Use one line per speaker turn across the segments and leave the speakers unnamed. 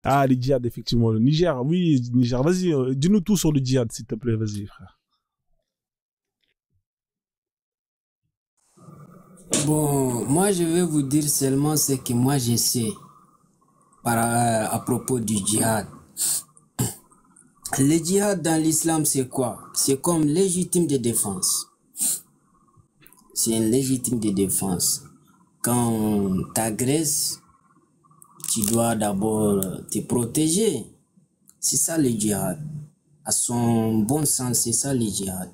Ah, le djihad, effectivement. Le Niger, oui, Niger. Vas-y, dis-nous tout sur le djihad, s'il te plaît. Vas-y, frère.
Bon, moi je vais vous dire seulement ce que moi je sais à propos du djihad. Le djihad dans l'islam c'est quoi? C'est comme légitime de défense. C'est une légitime de défense. Quand on t'agresse, tu dois d'abord te protéger. C'est ça le djihad. À son bon sens, c'est ça le djihad.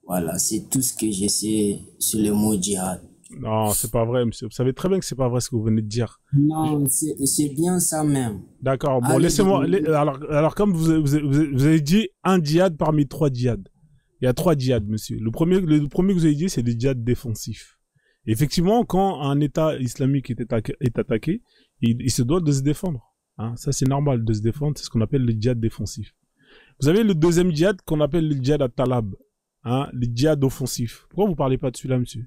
Voilà, c'est tout ce que je sais sur le mot djihad.
Non, c'est pas vrai, monsieur. Vous savez très bien que c'est pas vrai ce que vous venez de dire.
Non, c'est bien ça même.
D'accord. Bon,
Allez,
laissez-moi. Alors, comme vous avez dit un djihad parmi 3 djihads. Il y a 3 djihads, monsieur. Le premier que vous avez dit, c'est le djihad défensif. Effectivement, quand un État islamique est attaqué, il se doit de se défendre. Hein, ça, c'est normal de se défendre. C'est ce qu'on appelle le djihad défensif. Vous avez le deuxième djihad qu'on appelle le djihad at-talab. Hein, le djihad offensif. Pourquoi vous parlez pas de celui-là, monsieur?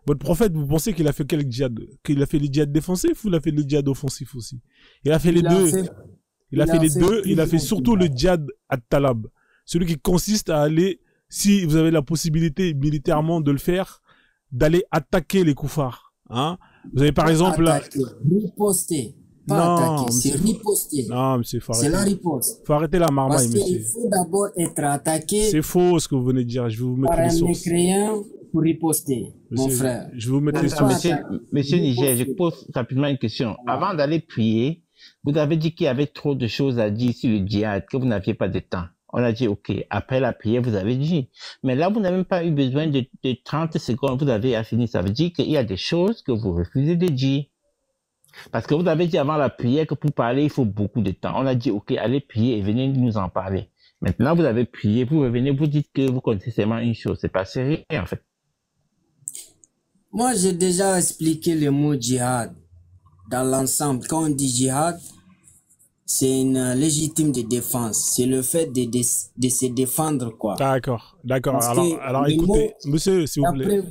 Votre prophète, vous pensez qu'il a fait quel djihad? Qu'il a fait le djihad défensif ou il a fait le djihad offensif aussi? Il a fait les deux. Il a fait les deux. Il a fait surtout le djihad at-talab. Celui qui consiste à aller, si vous avez la possibilité militairement de le faire, d'aller attaquer les koufars. Hein? Vous avez par exemple...
Riposter. Pas attaquer, c'est riposter.
Non, monsieur,
c'est la riposte.
Faut arrêter la marmaille, monsieur.
Parce qu'il faut d'abord être attaqué.
C'est faux ce que vous venez de dire. Je vais vous mettre les sources.
Par un mécréant pour riposter,
monsieur,
mon frère.
Je vais vous mettre les sources.
Monsieur Niger, je pose rapidement une question. Avant d'aller prier, vous avez dit qu'il y avait trop de choses à dire sur le djihad, que vous n'aviez pas de temps. On a dit, OK, après la prière, vous avez dit. Mais là, vous n'avez même pas eu besoin de 30 secondes, vous avez fini. Ça veut dire qu'il y a des choses que vous refusez de dire. Parce que vous avez dit avant la prière que pour parler, il faut beaucoup de temps. On a dit, OK, allez prier et venez nous en parler. Maintenant, vous avez prié, vous revenez, vous dites que vous connaissez seulement une chose. C'est pas sérieux, en fait.
Moi, j'ai déjà expliqué le mot djihad dans l'ensemble. Quand on dit djihad, c'est une légitime de défense. C'est le fait de se défendre, quoi.
D'accord. Alors écoutez, monsieur, s'il vous plaît.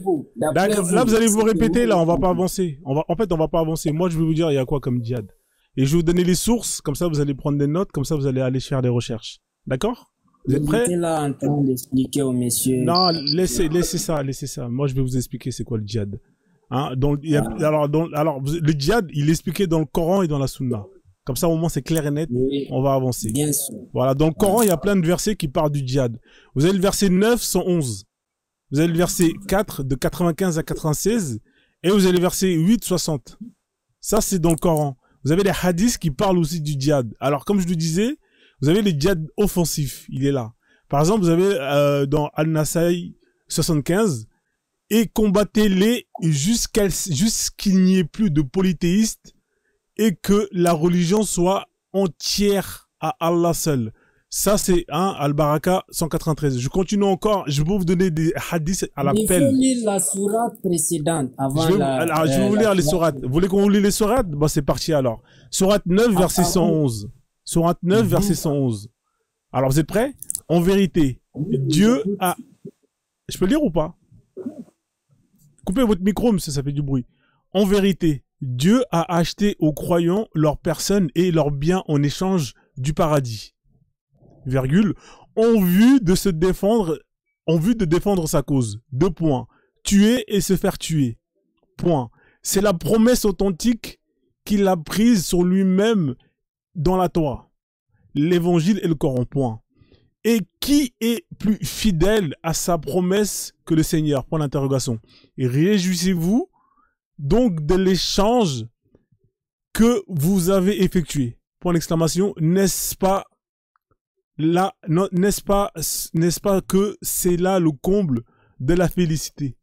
D'accord. Là, vous allez vous répéter, là, on va pas avancer. On va pas avancer. Moi, je vais vous dire, il y a quoi comme djihad. Et je vais vous donner les sources, comme ça, vous allez prendre des notes, comme ça, vous allez aller faire des recherches. D'accord? Vous êtes prêts?
J'étais là en train d'expliquer au monsieur.
Non, laissez ça. Moi, je vais vous expliquer c'est quoi le djihad. Hein? Donc, alors, le djihad, il est expliqué dans le Coran et dans la Sunna. Comme ça, au moins, c'est clair et net. Oui, on va avancer.
Bien sûr.
Voilà. Dans le Coran, il y a plein de versets qui parlent du djihad. Vous avez le verset 9, 111. Vous avez le verset 4, de 95 à 96. Et vous avez le verset 8, 60. Ça, c'est dans le Coran. Vous avez les hadiths qui parlent aussi du djihad. Alors, comme je le disais, vous avez le djihad offensif. Il est là. Par exemple, vous avez dans Al-Nasaï 75. Et combattez-les jusqu'il n'y ait plus de polythéistes et que la religion soit entière à Allah seul. Ça, c'est Al-Baraka 193. Je continue encore. Je vais vous donner des hadiths à l'appel.
Il faut lire la sourate précédente avant
je vais vous lire les sourates. Vous voulez qu'on vous lise les sourates? Bah, c'est parti alors. Sourate 9, verset 111. Sourate 9, verset 111. Alors, vous êtes prêts? En vérité, Dieu a... Je peux lire ou pas? Coupez votre micro, monsieur, ça fait du bruit. En vérité, Dieu a acheté aux croyants leurs personnes et leurs biens en échange du paradis. Virgule. En vue de défendre sa cause. 2 points. Tuer et se faire tuer. Point. C'est la promesse authentique qu'il a prise sur lui-même dans la Torah, l'évangile et le Coran. Point. Et qui est plus fidèle à sa promesse que le Seigneur? Point d'interrogation. Et réjouissez-vous donc de l'échange que vous avez effectué. Point d'exclamation. N'est-ce pas que c'est là le comble de la félicité?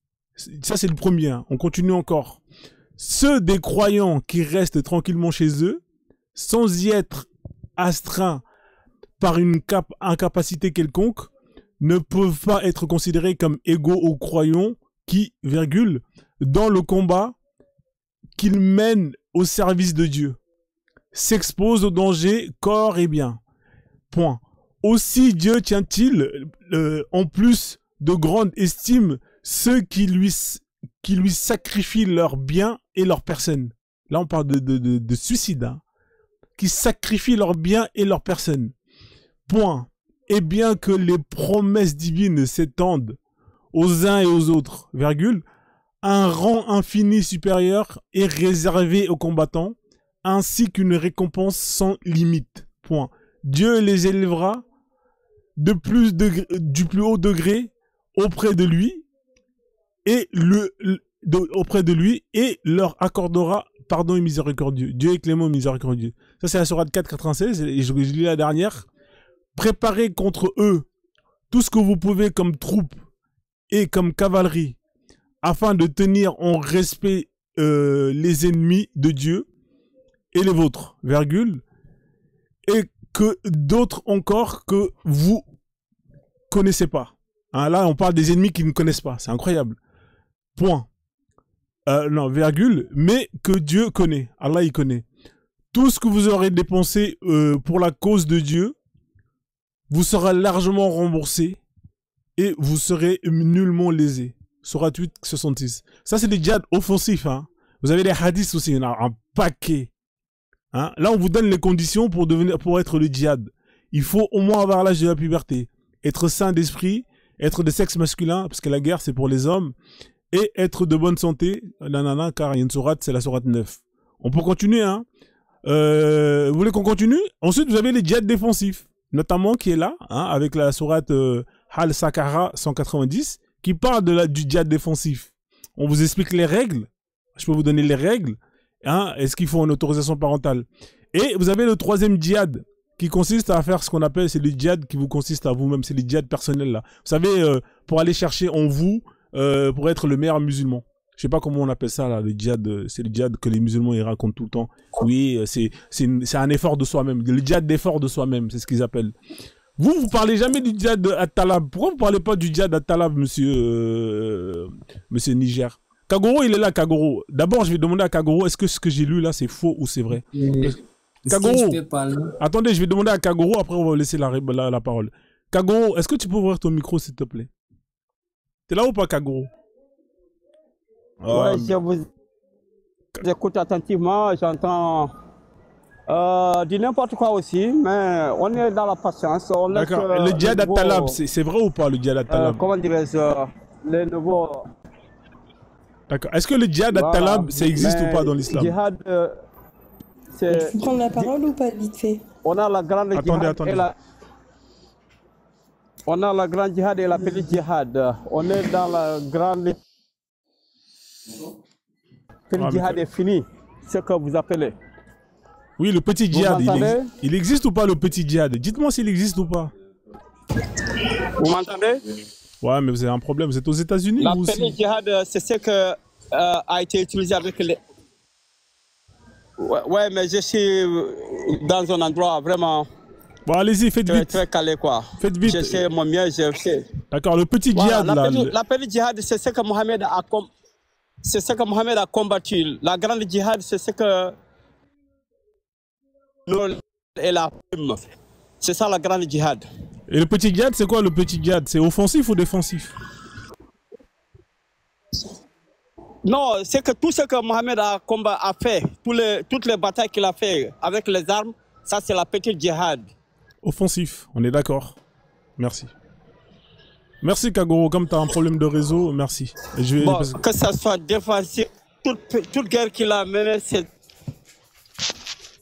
Ça, c'est le premier. Hein. On continue encore. Ceux des croyants qui restent tranquillement chez eux, sans y être astreints par une incapacité quelconque, ne peuvent pas être considérés comme égaux aux croyants qui, virgule, dans le combat qu'ils mènent au service de Dieu, s'exposent au danger corps et biens. Point. Aussi Dieu tient-il en plus de grande estime ceux qui lui sacrifient leurs biens et leurs personnes. Là, on parle de suicide. Hein. qui sacrifient leurs biens et leurs personnes. Point. Et bien que les promesses divines s'étendent aux uns et aux autres, virgule, un rang infini supérieur est réservé aux combattants, ainsi qu'une récompense sans limite. Point. Dieu les élèvera du plus haut degré auprès de lui et leur accordera pardon et miséricordieux. Dieu est clément et miséricordieux. Ça, c'est la sourate 4,96 et je lis la dernière. Préparez contre eux tout ce que vous pouvez comme troupes et comme cavalerie afin de tenir en respect les ennemis de Dieu et les vôtres, virgule, et que d'autres encore que vous connaissez pas. Hein, là, on parle des ennemis qui ne connaissent pas. C'est incroyable. Point. Non, virgule, mais que Dieu connaît. Allah, il connaît. Tout ce que vous aurez dépensé pour la cause de Dieu vous sera largement remboursé et vous serez nullement lésé. Sourate 8, 66. Ça, c'est des djihad offensifs. Hein. Vous avez les hadiths aussi, il y en a un paquet. Hein. Là, on vous donne les conditions pour être le djihad. Il faut au moins avoir l'âge de la puberté, être sain d'esprit, être de sexe masculin, parce que la guerre, c'est pour les hommes, et être de bonne santé, nanana, car il y a une sourate, c'est la sourate 9. On peut continuer, hein. Vous voulez qu'on continue? Ensuite, vous avez les djihad défensifs, notamment qui est là, hein, avec la sourate Al-Sakara 190, qui parle du djihad défensif. On vous explique les règles. Je peux vous donner les règles. Hein, est-ce qu'il faut une autorisation parentale? Et vous avez le troisième djihad, qui consiste à faire ce qu'on appelle, c'est le djihad qui vous consiste à vous-même, c'est le djihad personnel là. Vous savez, pour aller chercher en vous, pour être le meilleur musulman. Je sais pas comment on appelle ça là, le djihad, c'est le djihad que les musulmans ils racontent tout le temps. Oui, c'est un effort de soi-même, le djihad d'effort de soi-même, c'est ce qu'ils appellent. Vous parlez jamais du djihad at-Talab. Pourquoi vous parlez pas du djihad at-Talab, monsieur Niger? Kagoro, il est là, Kagoro. D'abord, je vais demander à Kagoro, est-ce que ce que j'ai lu là, c'est faux ou c'est vrai? Kagoro, attendez, je vais demander à Kagoro, après on va laisser la parole. Kagoro, est-ce que tu peux ouvrir ton micro, s'il te plaît? T'es là ou pas, Kagoro?
Ouais, je vous écoute attentivement, j'entends du n'importe quoi aussi, mais on est dans la patience.
D'accord, le djihad at-Talab, c'est vrai ou pas, le djihad at-Talab?
Comment dirais-je, les nouveaux...
D'accord, est-ce que le djihad at-Talab, ça existe ou pas dans l'islam?
Djihad,
je peux prendre la parole ou pas, vite fait?
On a la grande
attendez.
On a la grande djihad et la petite djihad. On est dans la grande... Petite djihad est fini, ce que vous appelez.
Oui, le petit djihad, il existe ou pas le petit djihad? Dites-moi s'il existe ou pas.
Vous m'entendez?
Ouais, mais vous avez un problème, vous êtes aux États-Unis
La
ou aussi?
petite djihad, c'est ce que a été utilisé avec les... Ouais, mais je suis dans un endroit vraiment...
Bon, allez-y, faites vite.
Très calé, quoi.
Faites vite.
Je sais mon mieux, je sais.
D'accord, le petit djihad, là...
La petite djihad, c'est ce que Mohamed a... C'est ce que Mohamed a combattu. La grande djihad, c'est ce que... Et la... C'est ça la grande djihad.
Et le petit djihad, c'est quoi le petit djihad? C'est offensif ou défensif?
Non, c'est que tout ce que Mohamed a fait, toutes les batailles qu'il a fait avec les armes, ça c'est la petite djihad.
Offensif, on est d'accord. Merci. Merci Kagoro, comme tu as un problème de réseau, merci. Et je vais...
Bon, que ça soit défensif, toute guerre qu'il a menée, c'est...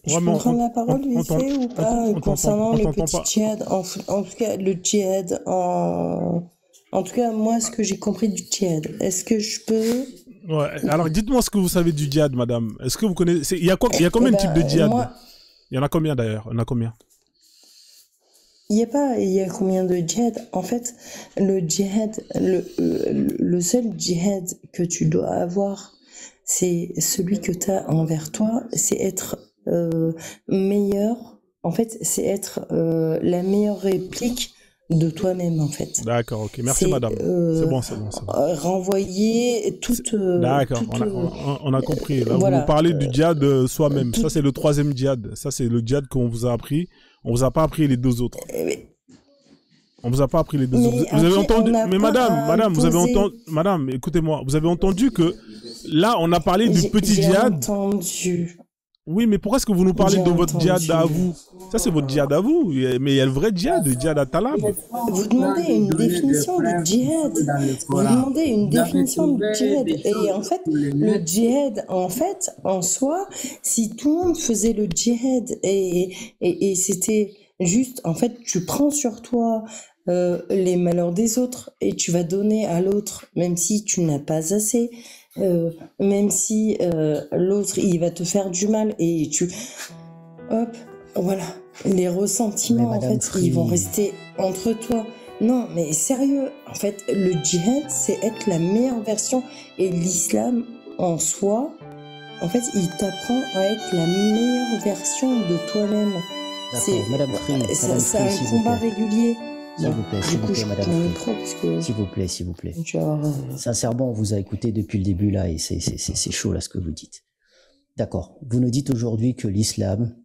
Je peux prendre la parole vite fait ou pas concernant le petit djihad, en tout cas le djihad, en tout cas moi ce que j'ai compris du djihad, est-ce que je peux...
Ouais, alors dites-moi ce que vous savez du djihad, madame. Est-ce que vous connaissez... Il y a combien de types de djihad? Il y en a combien d'ailleurs? Il y en a combien?
Il y a combien de djihad? En fait, le djihad, le seul djihad que tu dois avoir, c'est celui que tu as envers toi, c'est être meilleur. En fait, c'est être la meilleure réplique de toi-même, en fait.
D'accord, ok. Merci, madame. C'est bon.
Renvoyer toute...
D'accord, on a compris. Là, voilà, vous parlez du djihad soi-même. Ça, c'est le troisième djihad. Ça, c'est le djihad qu'on vous a appris. On vous a pas appris les deux autres. On vous a pas appris les deux autres. Vous avez entendu... Mais madame, vous avez entendu... Madame, écoutez-moi. Vous avez entendu que là, on a parlé du petit djihad.
J'ai entendu.
Oui, mais pourquoi est-ce que vous nous parlez
J'ai
de votre djihad à
entendu.
vous? Ça, c'est votre djihad à vous. Mais il y a le vrai djihad, le djihad à Talab.
Vous demandez une définition du djihad. Vous demandez une définition du djihad. Et en fait, le djihad, en soi, si tout le monde faisait le djihad et c'était juste, en fait, tu prends sur toi les malheurs des autres et tu vas donner à l'autre, même si tu n'as pas assez. Même si l'autre il va te faire du mal et hop, voilà, les ressentiments en fait ils vont rester entre toi. Non mais sérieux, en fait le djihad c'est être la meilleure version et l'islam en soi, en fait il t'apprend à être la meilleure version de toi-même.
D'accord, Madame Free,
C'est un combat régulier.
S'il vous plaît, s'il vous plaît, Madame
mon
Free.
micro parce que
S'il vous plaît, s'il vous plaît.
genre,
Sincèrement, on vous a écouté depuis le début là et c'est chaud là ce que vous dites. D'accord. Vous nous dites aujourd'hui que l'islam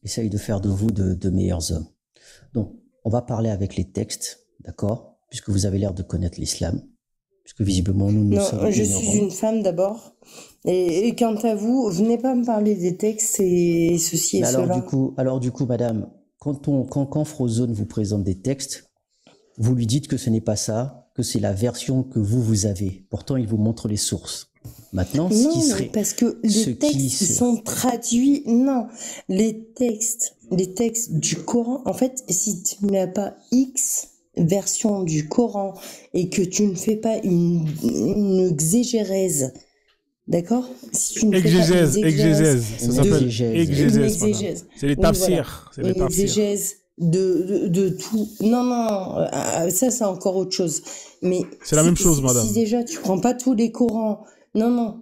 essaye de faire de vous de meilleurs hommes. Donc, on va parler avec les textes, d'accord, puisque vous avez l'air de connaître l'islam, puisque visiblement nous sommes
non, je
ignorants.
suis une femme d'abord. Et quant à vous, venez pas me parler des textes et ceci et
Mais
cela.
alors du coup, Madame, quand Frozone vous présente des textes, vous lui dites que ce n'est pas ça, que c'est la version que vous avez. Pourtant, il vous montre les sources. Maintenant, ce
Non,
qui
mais
serait...
parce que les textes sont traduits. Non, les textes du Coran, en fait, si tu n'as pas X version du Coran et que tu ne fais pas une exégèse, d'accord? Si tu ne fais pas une
Exégèse, ça s'appelle
Exégèse.
exégèse.
Une
madame.
exégèse.
C'est les
Oui,
tafsirs. C'est les
Une
tafsirs.
exégèse de tout. Non, ça c'est encore autre chose. Mais
C'est la même chose, madame.
Si déjà tu prends pas tous les Corans, non.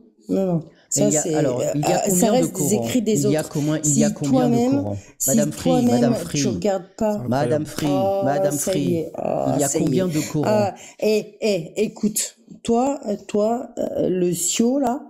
Ça c'est.
Alors, il y a
ça
combien de
reste des
Corans?
écrits des
Il y a
autres.
combien
Si
de
toi-même-
Corans?
Si
Madame Free,
toi-même
Madame Free.
tu regardes pas.
Madame Free,
Oh,
Madame
ça y
Free,
est. Oh,
il y a
ça y
combien
est.
de Corans?
Écoute, toi, le sio là,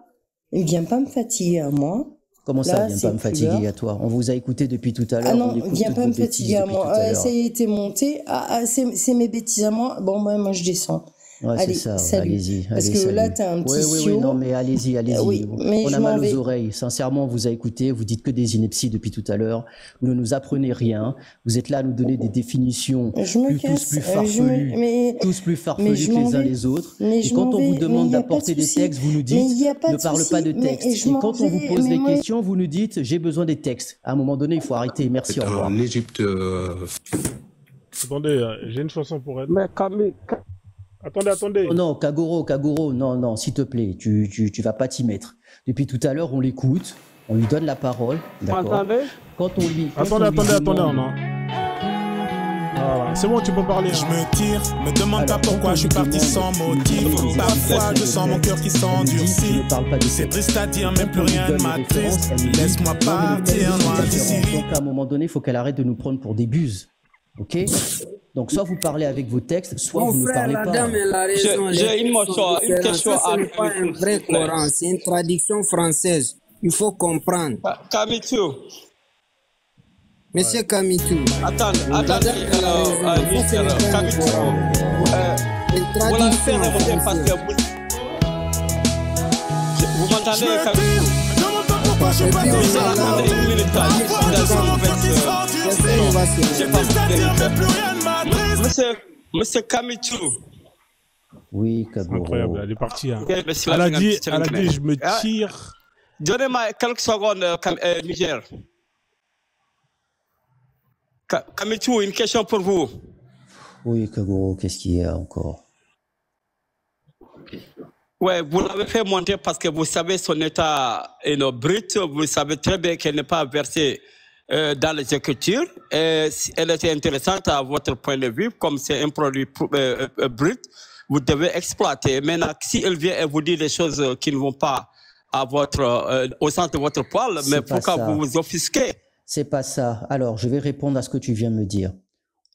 il vient pas me fatiguer à moi.
Comment ça,
Là,
vient
c'est
pas me
plus
fatiguer
l'heure.
à toi? On vous a écouté depuis tout à l'heure.
Ah non,
on écoute
viens
toutes
pas
vos
me
bêtises
fatiguer à
depuis
moi.
tout à l'heure.
Ça y est, t'es monté. C'est mes bêtises à moi. Bon, moi je descends.
Ouais,
Allez,
c'est ça,
salut.
allez-y.
Parce
allez,
que
salut.
là, t'as un petit
Oui,
sio.
non, mais allez-y.
Oui, mais
on
je
a
m'en
mal
vais.
aux oreilles. Sincèrement, on vous a écouté, vous dites que des inepties depuis tout à l'heure. Vous ne nous apprenez rien. Vous êtes là à nous donner des définitions
Je me
tous
casse.
plus farfelues.
Mais
Tous plus
Mais
farfelus
je
que
m'en
les uns
vais.
les autres.
Mais
Et
je
quand
m'en
on vous
vais.
demande
Mais y a
d'apporter
pas de
des
souci.
textes, vous nous
Mais
dites
y a pas
ne
de
parle
souci.
pas de
Mais
textes.
je
Et
m'en
quand on vous
vais.
pose
Mais
des
moi-
questions, vous nous dites j'ai besoin des textes. À un moment donné, il faut arrêter. Merci, au revoir.
En Égypte,
Attendez, j'ai une chanson pour elle.
Mais Camille,
Attendez.
Oh non, Kagoro, non, s'il te plaît, tu vas pas t'y mettre. Depuis tout à l'heure, on l'écoute, on lui donne la parole,
vous
d'accord.
m'entendez?
Quand on lui,
Attendez,
demande-
non. Voilà. C'est bon, tu peux parler.
Je
hein.
me tire, me demande
Alors,
pas pourquoi
quand
je suis
on
parti
lui
sans
demande-
motif. Parfois je sens mon cœur qui
Elle nous dit, tu
s'endurcit.
ne parles pas de
C'est
texte.
triste à dire, mais
Quand
plus
on lui
rien
donne
ne
les références,
m'attriste.
elle nous dit,
Laisse-moi
non, mais le
partir
texte,
loin
c'est
d'ici.
différent. Donc à un moment donné, il faut qu'elle arrête de nous prendre pour des buses. Ok? Donc soit vous parlez avec vos textes, soit vous
Mon
ne
frère,
parlez
la
pas.
dame, elle a raison.
J'ai
Les
une
textes sont
question
différents. Ça,
à
ce n'est pas un
Camille,
vrai
s'il vous plaît.
Coran, c'est une traduction française. Il faut comprendre.
Kamitou,
Monsieur Kamitou,
attendez,
elle a raison.
Mister
Ça, ce n'est pas un
Kamitou,
Coran. Une
vous l'avez fait
traduction
remonter parce que
française.
vous
Je
m'entendez,
me
Kamitou?
tire, demande pas pourquoi je suis
Et puis,
parti
on
sans
va là.
motif.
Une minute,
Parfois je sens mon cœur qui
Qu'est-ce
s'endurcit.
qu'on va se
C'est
faire?
triste à dire, mais plus rien ne m'attriste.
Monsieur Kamitou.
Oui, Kagoro.
Incroyable, elle est partie. Hein.
Ok, monsieur
Elle a
Lamingan,
dit,
c'est
elle a
clair.
dit, je me
Ah,
tire.
Donnez-moi quelques secondes, Niger. Kamitou, une question pour vous.
Oui, Kagoro, qu'est-ce qu'il y a encore?
Ouais, vous l'avez fait monter parce que vous savez son état brut, vous savez très bien qu'elle n'est pas versée dans les écritures. Et elle était intéressante à votre point de vue, comme c'est un produit brut, vous devez exploiter. Maintenant, si elle vient et vous dit des choses qui ne vont pas à au sens de votre poil,
C'est
mais
pas
pourquoi
ça.
vous vous offusquez?
C'est pas ça. Alors, je vais répondre à ce que tu viens de me dire.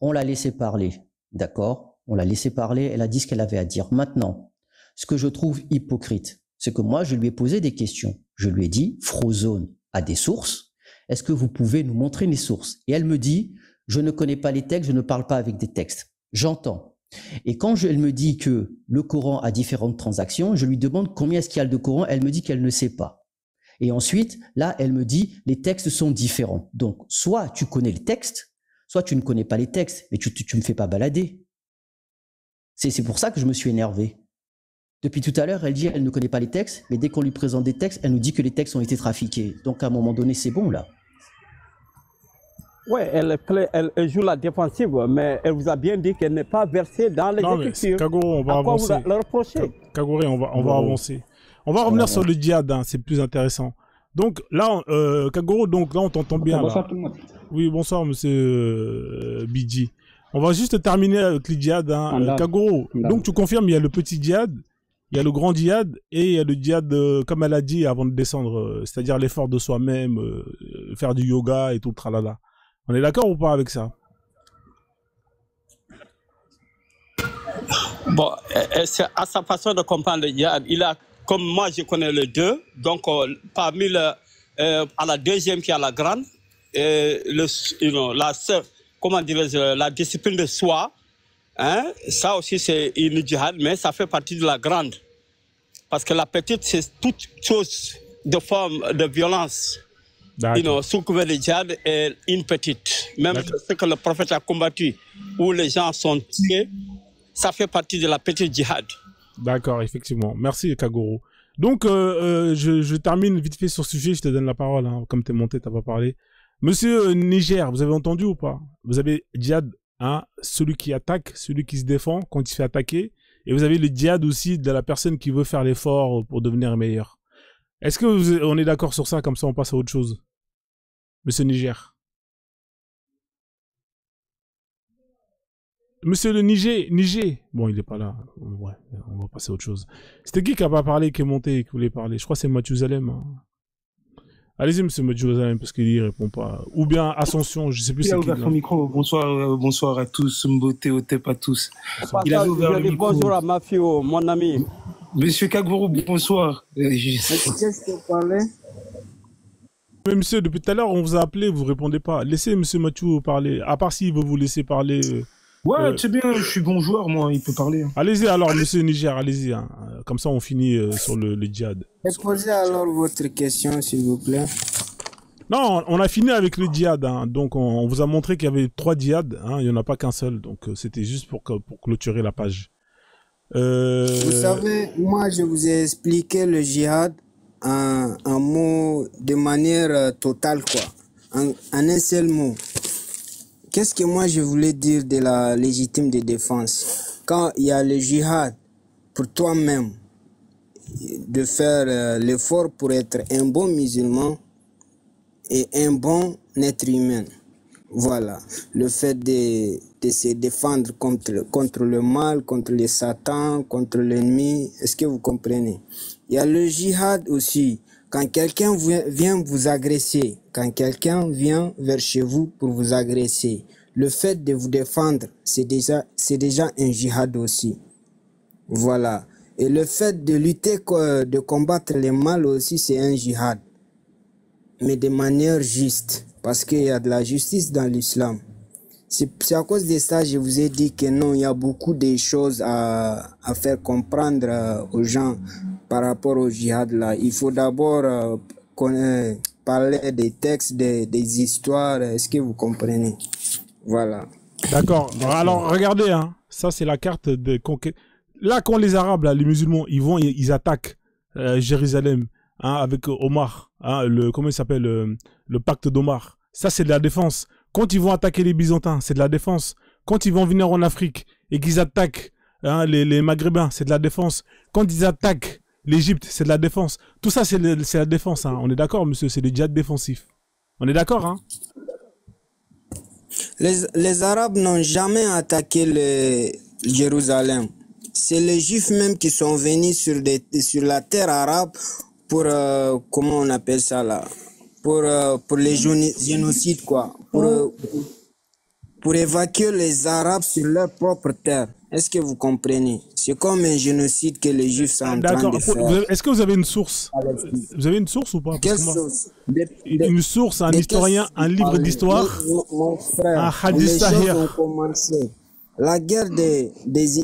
On l'a laissé parler, d'accord? On l'a laissé parler, elle a dit ce qu'elle avait à dire. Maintenant, ce que je trouve hypocrite, c'est que moi, je lui ai posé des questions. Je lui ai dit, Frozone a des sources. Est-ce que vous pouvez nous montrer les sources? Et elle me dit, je ne connais pas les textes, je ne parle pas avec des textes. J'entends. Et quand elle me dit que le Coran a différentes transactions, je lui demande combien est-ce qu'il y a de Coran, elle me dit qu'elle ne sait pas. Et ensuite, là, elle me dit, les textes sont différents. Donc, soit tu connais les textes, soit tu ne connais pas les textes, mais tu me fais pas balader. C'est pour ça que je me suis énervé. Depuis tout à l'heure, elle dit elle ne connaît pas les textes, mais dès qu'on lui présente des textes, elle nous dit que les textes ont été trafiqués. Donc, à un moment donné, c'est bon, là.
Oui, elle joue la défensive, mais elle vous a bien dit qu'elle n'est pas versée dans les écritures.
Kagoro, on va avancer.
Vous la reprochez?
Kagoro, on va avancer. On va revenir sur le djihad, hein, c'est plus intéressant. Donc là, Kagoro, donc là, on t'entend bien. Bonsoir tout le monde. Oui, bonsoir, monsieur Bidji. On va juste terminer avec le djihad. Hein. Kagoro, donc tu confirmes, il y a le petit djihad, il y a le grand djihad, et il y a le djihad, comme elle a dit avant de descendre, c'est-à-dire l'effort de soi-même, faire du yoga et tout, tralala. On est d'accord ou pas avec ça?
Bon, c'est à sa façon de comprendre le djihad. Il a, comme moi je connais les deux, donc parmi à la deuxième qui est la grande, comment dirais-je, la discipline de soi, hein, ça aussi c'est une djihad, mais ça fait partie de la grande. Parce que la petite, c'est toute chose de forme de violence. Sous couvert de djihad est une petite. Même ce que le prophète a combattu, où les gens sont tués, ça fait partie de la petite djihad. D'accord,
effectivement. Merci, Kagoro. Donc, je termine vite fait sur ce sujet, je te donne la parole. Hein. Comme tu es monté, tu n'as pas parlé. Monsieur Niger, vous avez entendu ou pas? Vous avez djihad, hein, celui qui attaque, celui qui se défend quand il se fait attaquer. Et vous avez le djihad aussi de la personne qui veut faire l'effort pour devenir meilleur. Est-ce que on est d'accord sur ça? Comme ça, on passe à autre chose. Monsieur Niger. Monsieur le Niger. Bon, il n'est pas là. Ouais, on va passer à autre chose. C'était qui n'a pas parlé, qui est monté, qui voulait parler? Je crois que c'est Mathusalem. Hein. Allez-y, monsieur Mathusalem, parce qu'il ne répond pas. Ou bien Ascension, je ne sais plus.
Il a ouvert son micro. Bonsoir à tous. Mbote, Otep à tous.
Il a ouvert le micro. Bonjour à Mafio, mon ami.
Monsieur Kagoro, bonsoir.
Qu'est-ce que vous parlez?
Mais monsieur, depuis tout à l'heure, on vous a appelé, vous ne répondez pas. Laissez monsieur Mathieu parler. À part s'il veut vous laisser parler.
Ouais, c'est bien, je suis bon joueur, moi, il peut parler. Hein.
Allez-y alors, monsieur Niger, allez-y. Hein. Comme ça, on finit sur le djihad.
Posez alors votre question, s'il vous plaît.
Non, on a fini avec le djihad. Hein. Donc, on vous a montré qu'il y avait 3 djihad. Hein. Il n'y en a pas qu'un seul. Donc, c'était juste pour clôturer la page.
Vous savez, moi, je vous ai expliqué le djihad un mot de manière totale, quoi. En un seul mot. Qu'est-ce que moi je voulais dire de la légitime de défense? Quand il y a le djihad pour toi-même, de faire l'effort pour être un bon musulman et un bon être humain. Voilà. Le fait de se défendre contre le mal, contre les satans, contre l'ennemi. Est-ce que vous comprenez? Il y a le djihad aussi. Quand quelqu'un vient vous agresser, quand quelqu'un vient vers chez vous pour vous agresser, le fait de vous défendre, c'est déjà un djihad aussi. Voilà. Et le fait de lutter, de combattre le mal aussi, c'est un djihad. Mais de manière juste. Parce qu'il y a de la justice dans l'islam. C'est à cause de ça que je vous ai dit que non, il y a beaucoup de choses à faire comprendre aux gens par rapport au djihad là. Il faut d'abord parler des textes, des histoires. Est-ce que vous comprenez? Voilà.
D'accord. Alors regardez, hein. Ça c'est la carte de conquête. Là, quand les Arabes, là, les musulmans, ils attaquent Jérusalem, hein, avec Omar, hein, comment il s'appelle, le pacte d'Omar. Ça c'est de la défense. Quand ils vont attaquer les Byzantins, c'est de la défense. Quand ils vont venir en Afrique et qu'ils attaquent, hein, les Maghrébins, c'est de la défense. Quand ils attaquent l'Égypte, c'est de la défense. Tout ça, c'est la défense. Hein. On est d'accord, monsieur, c'est le djihad défensif. On est d'accord, hein?
Les Arabes n'ont jamais attaqué Jérusalem. C'est les Juifs même qui sont venus sur la terre arabe pour, comment on appelle ça là? Pour les génocides, quoi. Pour évacuer les Arabes sur leur propre terre. Est-ce que vous comprenez? C'est comme un génocide que les Juifs sont en train de faire.
Est-ce que vous avez une source? Vous avez une source ou pas?
Quelle source?
Une source, un historien, un livre d'histoire,
mon frère,
un hadith sahih.
La guerre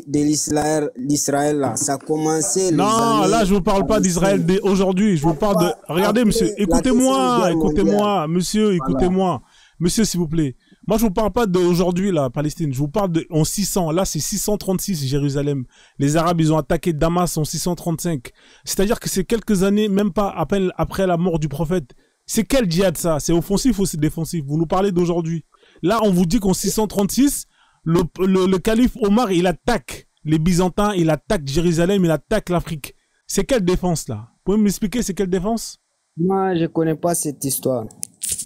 d'Israël, là, ça a commencé.
Non, là, je vous parle pas d'Israël d'aujourd'hui. Je vous parle de. Regardez, monsieur, écoutez-moi, écoutez-moi, monsieur, écoutez-moi. Monsieur, s'il vous plaît. Moi, je vous parle pas d'aujourd'hui, là, Palestine. Je vous parle en 600. Là, c'est 636, Jérusalem. Les Arabes, ils ont attaqué Damas en 635. C'est-à-dire que c'est quelques années, même pas à peine après la mort du prophète. C'est quel djihad, ça? C'est offensif ou c'est défensif? Vous nous parlez d'aujourd'hui. Là, on vous dit qu'en 636, le calife Omar, il attaque les Byzantins, il attaque Jérusalem, il attaque l'Afrique. C'est quelle défense, là? Vous pouvez m'expliquer c'est quelle défense?
Moi, je connais pas cette histoire.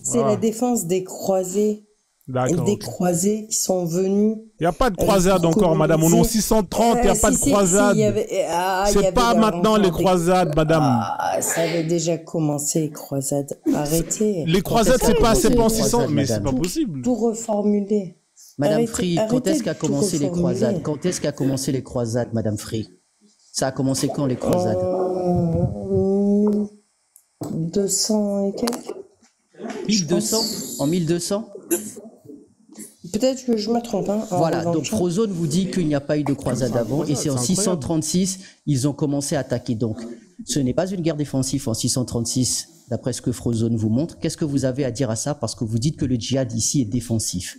C'est la défense des croisés.
D'accord.
Des croisés qui sont venus.
Il n'y a pas de croisade encore, madame. On est en 630, il n'y a pas de croisade. C'est pas maintenant les croisades, madame.
Ça avait déjà commencé, les croisades. Arrêtez.
Les croisades, c'est pas en 600, mais c'est pas possible.
Pour reformuler.
Madame Free, quand est-ce qu'a commencé les croisades? Quand est-ce qu'a commencé les croisades, Madame Free? Ça a commencé quand, les croisades?
200 et quelques.
1200? En 1200?
Peut-être que je me trompe. Hein,
voilà, donc Frozone vous dit qu'il n'y a pas eu de croisade avant, et c'est en 636, ils ont commencé à attaquer. Donc, ce n'est pas une guerre défensive en 636, d'après ce que Frozone vous montre. Qu'est-ce que vous avez à dire à ça? Parce que vous dites que le djihad ici est défensif.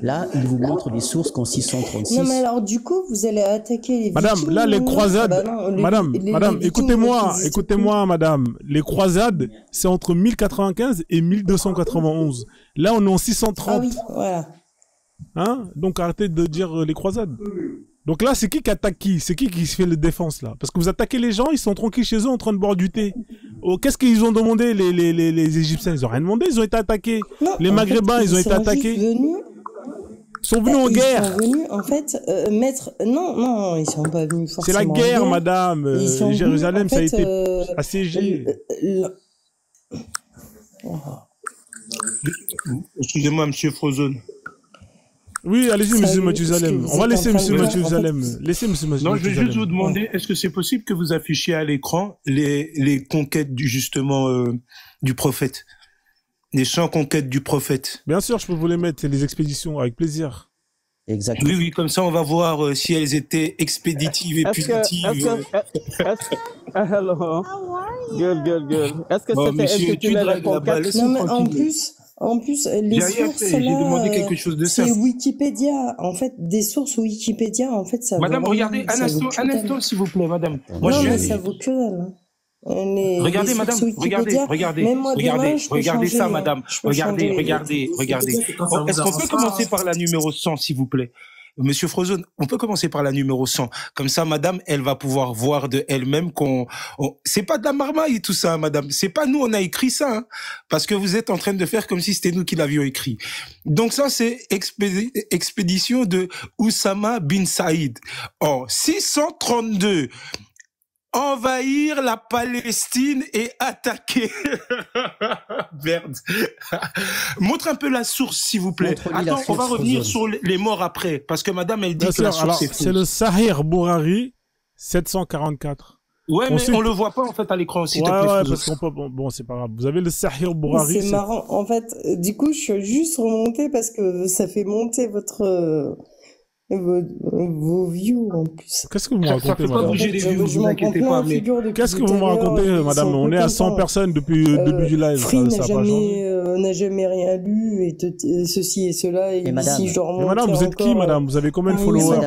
Là, il vous montre les sources qu'en 636...
Non, mais alors, du coup, vous allez attaquer les
Madame,
victimes,
là, les croisades... Madame, écoutez-moi, madame. Les croisades, c'est entre 1095 et 1291. Là, on est en 630.
Ah oui, voilà.
Hein? Donc, arrêtez de dire les croisades. Donc là, c'est qui attaque qui? C'est qui fait la défense, là? Parce que vous attaquez les gens, ils sont tranquilles chez eux en train de boire du thé. Oh, qu'est-ce qu'ils ont demandé, les Égyptiens? Ils ont rien demandé, ils ont été attaqués. Non, les Maghrébins, ils ont été attaqués. Ils sont venus en guerre.
Ils sont venus, en fait, mettre... Non, ils sont pas venus forcément.
C'est la guerre, madame. Jérusalem, ça a été assiégé.
Excusez-moi, monsieur Frozone.
Oui, allez-y, monsieur Mathusalem. On va laisser monsieur Mathusalem. Laissez monsieur Mathusalem.
Non, je vais juste vous demander, est-ce que c'est possible que vous affichiez à l'écran les conquêtes du prophète? Les 100 conquêtes du prophète.
Bien sûr, je peux vous les mettre, c'est les expéditions, avec plaisir.
Exactement.
Oui, comme ça, on va voir si elles étaient expéditives et punitives.
Hello. Good. Est-ce que c'était intitulé la conquête?
Non, mais en plus, les sources là, c'est Wikipédia. En fait, des sources Wikipédia, en fait, ça.
Madame, regardez, un instant, s'il vous plaît, madame.
Moi, non, mais ça vaut que dalle.
Regardez, madame, regardez ça, madame. Regardez. Est-ce qu'on peut commencer par la numéro 100, s'il vous plaît? Monsieur Frozone, on peut commencer par la numéro 100. Comme ça, madame, elle va pouvoir voir de elle-même c'est pas de la marmaille tout ça, madame. C'est pas nous, on a écrit ça, hein, parce que vous êtes en train de faire comme si c'était nous qui l'avions écrit. Donc ça, c'est expédition de Oussama bin Saïd. En 632. Envahir la Palestine et attaquer. Merde. Montre un peu la source, s'il vous plaît. Attends, on va revenir sur les morts après, parce que madame, elle dit que la source est fausse.
C'est le Sahir Bourari, 744.
Ouais, mais on le voit pas, en fait, à l'écran, s'il te plaît.
Ouais, parce qu'on peut, bon, c'est pas grave. Vous avez le Sahir Bourari.
C'est marrant. En fait, du coup, je suis juste remontée parce que ça fait monter vos views en plus.
Qu'est-ce que vous me racontez, madame?
Vous inquiétez pas, mais...
Qu'est-ce que vous me racontez, madame? On est à 100 personnes depuis le début du live.
Free n'a jamais rien lu et ceci et cela. Et
madame,
je dois remonter
madame, vous êtes qui, madame? Vous avez combien de followers?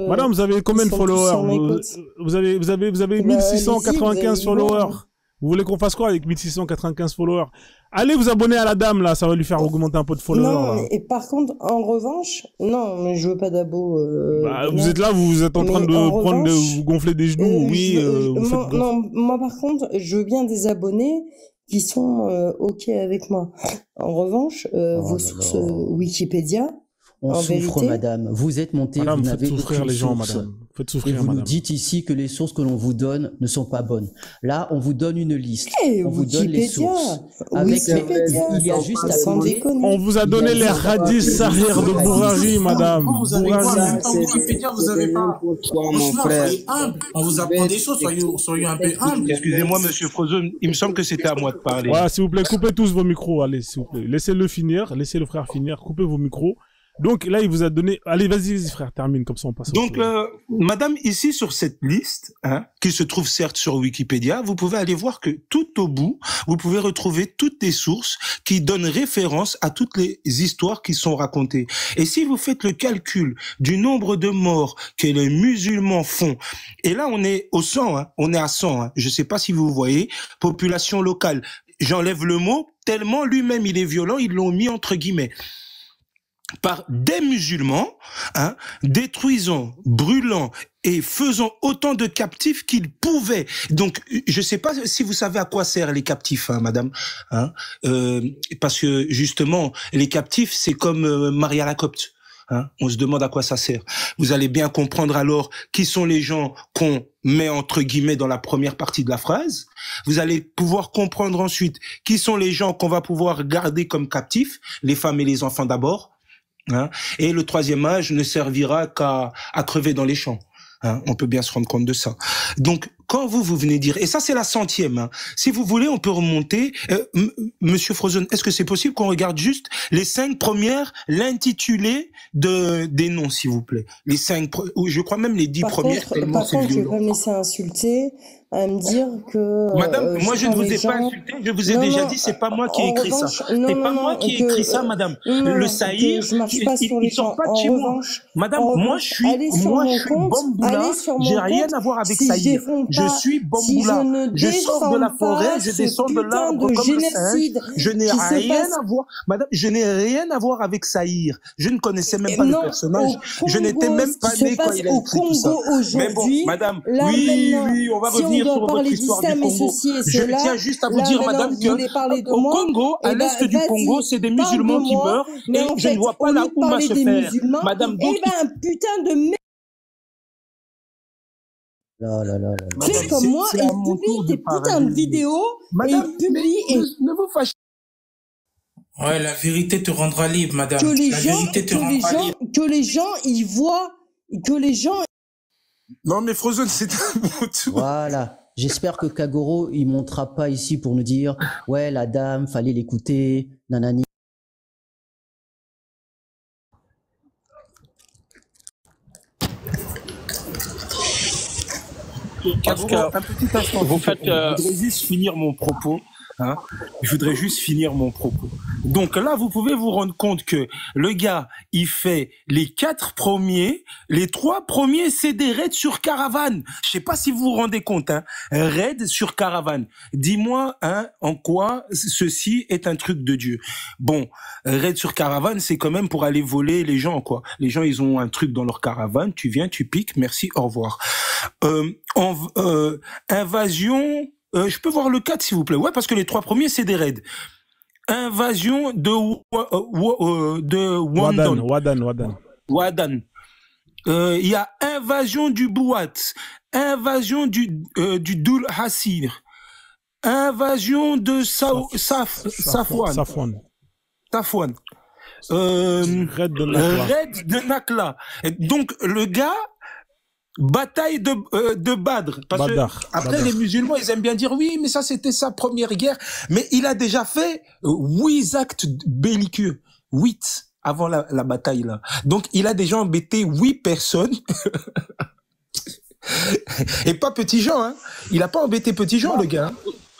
Madame, vous avez combien de followers? Vous avez 1695 followers. Vous voulez qu'on fasse quoi avec 1695 followers? Allez vous abonner à la dame, là, ça va lui faire augmenter un peu de followers.
Non, et par contre, en revanche, non, mais je veux pas d'abo.
Vous êtes là, vous êtes en train de vous gonfler des genoux, oui.
Moi par contre, je veux bien des abonnés qui sont OK avec moi. En revanche, vos sources Wikipédia,
on souffre, madame. Vous êtes monté,
madame,
vous n'avez
faites souffrir
aucune
les gens,
source.
madame. Faites souffrir,
et vous
madame.
nous dites ici que les sources que l'on vous donne ne sont pas bonnes. Là, on vous donne une liste. On vous donne les sources. Avec il y a juste à appeler.
On vous a donné les hadiths Sahir de Bourari, madame.
Vous avez Wikipédia, vous avez pas. Franchement, soyez humble. On vous apprend des choses, soyez un peu humble.
Excusez-moi, monsieur Frozone, il me semble que c'était à moi de parler.
Voilà, s'il vous plaît, coupez tous vos micros, allez, s'il vous plaît. Laissez-le finir, laissez le frère finir, coupez vos micros. Donc là, il vous a donné... Allez, vas-y, frère, termine, comme ça on passe.
Donc, madame, ici, sur cette liste, hein, qui se trouve certes sur Wikipédia, vous pouvez aller voir que tout au bout, vous pouvez retrouver toutes les sources qui donnent référence à toutes les histoires qui sont racontées. Et si vous faites le calcul du nombre de morts que les musulmans font, et là, on est au 100, hein, on est à 100, hein, je sais pas si vous voyez, population locale. J'enlève le mot, tellement lui-même il est violent, ils l'ont mis entre guillemets. Par des musulmans, hein, détruisant, brûlant et faisant autant de captifs qu'ils pouvaient. Donc, je sais pas si vous savez à quoi servent les captifs, hein, madame, hein, parce que justement, les captifs, c'est comme Maria la Copte. Hein, on se demande à quoi ça sert. Vous allez bien comprendre alors qui sont les gens qu'on met entre guillemets dans la première partie de la phrase. Vous allez pouvoir comprendre ensuite qui sont les gens qu'on va pouvoir garder comme captifs, les femmes et les enfants d'abord. Hein, et le troisième âge ne servira qu'à crever dans les champs. Hein, on peut bien se rendre compte de ça. Donc, quand vous venez dire, et ça c'est la 100e, hein, si vous voulez, on peut remonter. Monsieur Frozen, est-ce que c'est possible qu'on regarde juste les 5 premières, l'intitulé des noms, s'il vous plaît? Les 5, je crois même les 10 premières.
Par contre, je vais pas me laisser insulter à me dire que...
Madame, moi je ne vous ai pas insulté, je vous ai déjà dit, c'est pas moi qui ai écrit ça. C'est pas moi qui ai écrit ça, madame. Le saïr, il sort pas de chez moi. Madame, moi je suis Bamboula, j'ai rien à voir avec saïr. Je suis Bamboula, je sors de la forêt, je descends de l'arbre comme le singe. Je n'ai rien à voir, madame, je n'ai rien à voir avec saïr. Je ne connaissais même pas le personnage. Je n'étais même pas né quand il a écrit tout ça. Mais bon, madame, oui, on va revenir sur votre histoire du Congo. Je tiens juste à vous dire, madame, que au Congo, à l'est du Congo, c'est des musulmans qui meurent et je ne vois pas la Oumma se faire. Madame, donc...
putain de merde. Fais comme moi et publie tes putains de vidéos et publie et...
Ne vous fâchez.
Ouais, la vérité te rendra libre, madame.
Que les gens, ils voient, que les gens...
Non, mais Frozen, c'est un mot tout.
Voilà. J'espère que Kagoro, il montera pas ici pour nous dire, ouais, la dame, fallait l'écouter, nanani.
Kagoro, un petit instant.
Vous faites...
Je voudrais juste finir mon propos. Hein, je voudrais juste finir mon propos. Donc là, vous pouvez vous rendre compte que le gars, il fait les 4 premiers, les 3 premiers, c'est des raids sur caravane. Je sais pas si vous vous rendez compte, hein, raid sur caravane. Dis-moi, hein, en quoi ceci est un truc de Dieu. Bon, raid sur caravane, c'est quand même pour aller voler les gens, quoi. Les gens, ils ont un truc dans leur caravane, tu viens, tu piques, merci, au revoir. Invasion... je peux voir le 4, s'il vous plaît. Ouais, parce que les 3 premiers, c'est des raids. Invasion de Wadan. Il y a invasion du Bouat. Invasion du Doul Hassir. Invasion de Safwan. Raid de Nakla. Donc, le gars... Bataille de Badr. Parce que après, les musulmans, ils aiment bien dire oui, mais ça, c'était sa première guerre. Mais il a déjà fait 8 actes belliqueux. 8 avant la bataille, là. Donc, il a déjà embêté 8 personnes. Et pas Petit Jean, hein. Il a pas embêté Petit Jean, le gars.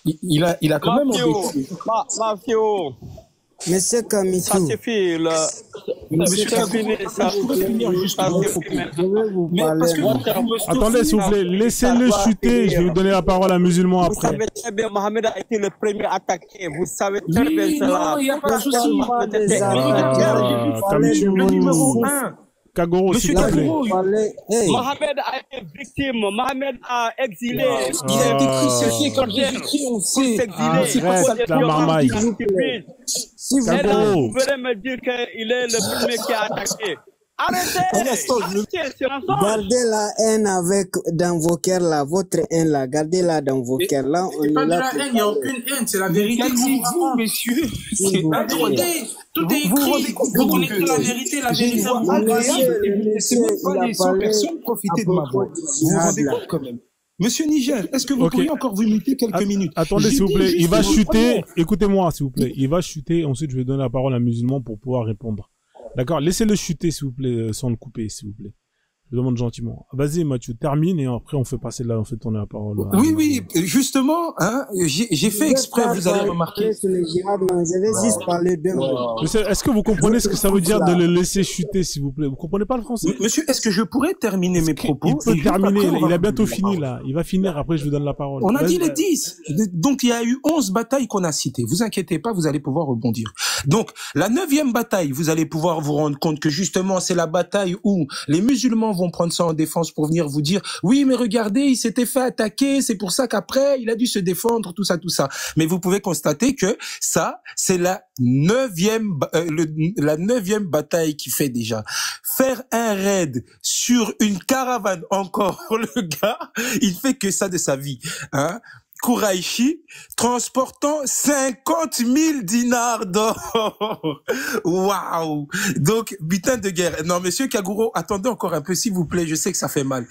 Il a quand même embêté.
Monsieur Kamitou.
Ça suffit, là.
Monsieur Kamitou, je peux finir juste mon propos.
Attendez, s'il vous plaît, laissez-le chuter. Je vais vous donner la parole à un musulman après.
Vous savez très bien, Mohamed a été le premier attaqué. Vous savez très bien cela.
Non, il n'y a pas de souci.
Le numéro 1. Kagoro, s'il te plaît.
Mohamed a été victime. Mohamed a exilé.
Il a été crucifié quand Jésus-Christ, on sait.
Arrête la marmaille.
Kagoro. Vous pouvez me dire qu'il est le premier qui a attaqué. Arrêtez!
Gardez la haine dans vos cœurs là, votre haine là, gardez-la dans vos cœurs là.
C'est pas de la haine, il n'y a aucune haine, c'est la vérité.
Calmez-vous, messieurs. C'est la vérité. Tout est écrit. Vous connaissez la vérité, la vérité. C'est même pas les 100 personnes profiter de ma voix. Vous vous rendez compte quand même. Monsieur Niger, est-ce que vous pourriez encore vous muter quelques minutes?
Attendez, s'il vous plaît, il va chuter. Écoutez-moi, s'il vous plaît. Il va chuter. Ensuite, je vais donner la parole à un musulman pour pouvoir répondre. D'accord, laissez-le chuter, s'il vous plaît, sans le couper, s'il vous plaît. Je demande gentiment. Vas-y, Mathieu, termine et après on fait passer là, en fait, on a la parole.
Oui, oui, justement, hein, j'ai fait exprès, vous allez remarquer.
Sur le djihad, non, je vais juste parler d'un mot.
Monsieur, est-ce que vous comprenez ce que ça veut dire de le laisser chuter, s'il vous plaît? Vous comprenez pas le français?
Monsieur, est-ce que je pourrais terminer mes propos?
Il peut terminer, il a bientôt fini, là. Il va finir, après je vous donne la parole.
On a dit les 10. Donc il y a eu 11 batailles qu'on a citées. Vous inquiétez pas, vous allez pouvoir rebondir. Donc la 9e bataille, vous allez pouvoir vous rendre compte que justement c'est la bataille où les musulmans vont prendre ça en défense pour venir vous dire oui mais regardez il s'était fait attaquer, c'est pour ça qu'après il a dû se défendre, tout ça. Mais vous pouvez constater que ça c'est la 9e bataille qui fait déjà. Faire un raid sur une caravane encore, le gars il fait que ça de sa vie, hein. Kouraïchi, transportant 50 000 dinars d'or. Waouh! Donc, butin de guerre. Non, monsieur Kaguro, attendez encore un peu, s'il vous plaît, je sais que ça fait mal.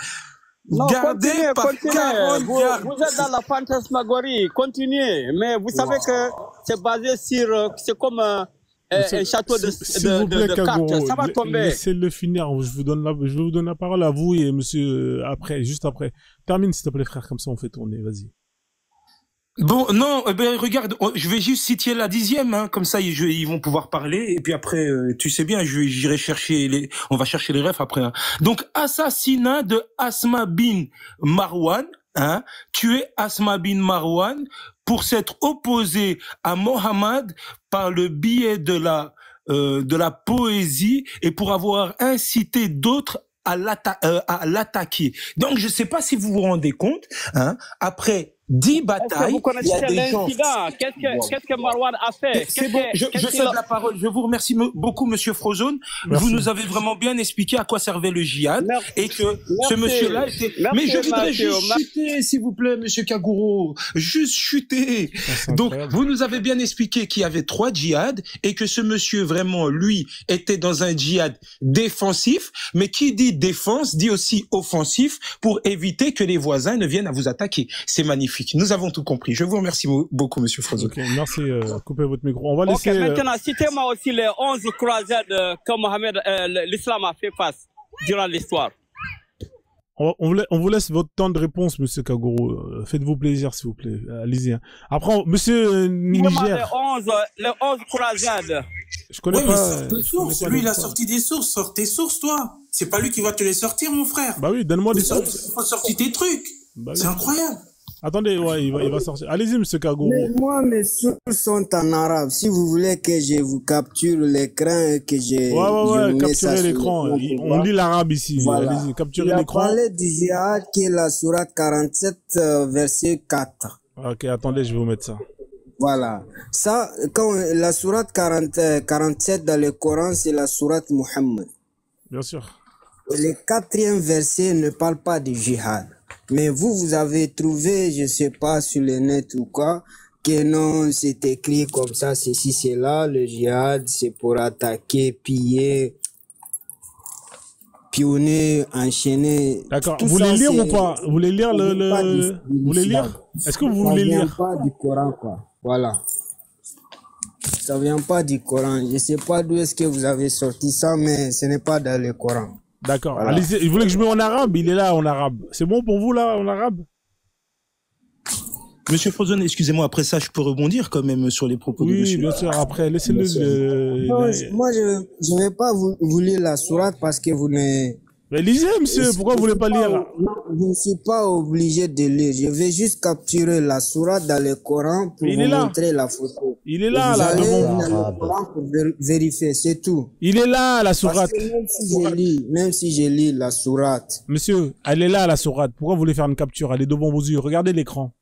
Non,
Gardez par
continuez.
40
Vous êtes dans la fantasmagorie, continuez. Mais vous savez que c'est basé sur, c'est comme un château de cartes. Ça va tomber.
Laissez-le finir. Je vais vous donner la parole à vous et monsieur après, juste après. Termine, s'il te plaît, frère, comme ça on fait tourner, vas-y.
Bon, non, ben regarde, je vais juste citer la 10e, hein, comme ça ils vont pouvoir parler et puis après, tu sais bien, j'irai chercher on va chercher les refs après. Hein. Donc assassinat de Asma bin Marwan, hein, tuer Asma bin Marwan pour s'être opposé à Mohammed par le biais de la poésie et pour avoir incité d'autres à l'attaquer. Donc je sais pas si vous vous rendez compte, hein, après 10 batailles,
vous connaissez l'incident? Qu'est-ce que Marwan a fait?
C'est bon, je cède la parole. Je vous remercie beaucoup, monsieur Frozone. Vous nous avez vraiment bien expliqué à quoi servait le djihad et que ce monsieur-là était... Mais je voudrais juste chuter, s'il vous plaît, monsieur Kaguro. Juste chuter. Donc, vous nous avez bien expliqué qu'il y avait 3 djihads et que ce monsieur, vraiment, lui, était dans un djihad défensif. Mais qui dit défense, dit aussi offensif pour éviter que les voisins ne viennent à vous attaquer. C'est magnifique. Nous avons tout compris. Je vous remercie beaucoup, monsieur Frozone.
Okay, merci. Coupez votre micro. On va laisser...
maintenant, citez-moi aussi les 11 croisades que Mohamed, l'islam a fait face durant l'histoire.
On vous laisse votre temps de réponse, monsieur Kaguro. Faites-vous plaisir, s'il vous plaît. Allez-y. Hein. Après, monsieur Niger...
Les 11 croisades.
Je connais pas...
Mais sources. Lui, il a sorti des sources. Sors tes sources, toi. C'est pas lui qui va te les sortir, mon frère.
Bah oui, donne-moi des sources.
Il faut sortir tes trucs. Bah oui. C'est incroyable.
Attendez, ouais, il va sortir. Allez-y, monsieur Kaguro.
Mais moi, mes sources sont en arabe. Si vous voulez que je vous capture l'écran et que
Ouais, capturez l'écran. On lit l'arabe ici.
Voilà.
Allez-y, capturez l'écran.
Il a parlé du jihad qui est la sourate 47, verset 4.
Ok, attendez, je vais vous mettre ça.
Voilà. Ça, quand la sourate 47 dans le Coran, c'est la sourate Muhammad.
Bien sûr.
Le 4e verset ne parle pas du jihad. Mais vous avez trouvé, je sais pas, sur le net ou quoi, que non, c'est écrit comme ça, ceci, c'est là, le jihad, c'est pour attaquer, piller, pionner, enchaîner.
D'accord. Vous voulez lire ou pas? Vous voulez lire vous voulez lire? Est-ce que vous voulez lire?
Ça vient pas du Coran, quoi. Voilà. Ça vient pas du Coran. Je sais pas d'où est-ce que vous avez sorti ça, mais ce n'est pas dans le Coran.
D'accord. Voilà. Allez-y. Vous voulez que je mette en arabe? Il est là en arabe. C'est bon pour vous là en arabe?
Monsieur Frozone, excusez-moi, après ça, je peux rebondir quand même sur les propos de monsieur.
Oui, bien sûr. Après, laissez-le.
Moi, je vais pas vous lire la sourate parce que vous ne...
Mais lisez, monsieur. Pourquoi vous voulez pas lire?
Non, je ne suis pas obligé de lire. Je vais juste capturer la sourate dans le Coran pour vous montrer la photo.
Il est là, là, devant
vous. Pour vérifier, c'est tout.
Il est là, la sourate.
Même si je lis la sourate.
Monsieur, elle est là, la sourate. Pourquoi vous voulez faire une capture? Elle est devant vos yeux. Regardez l'écran.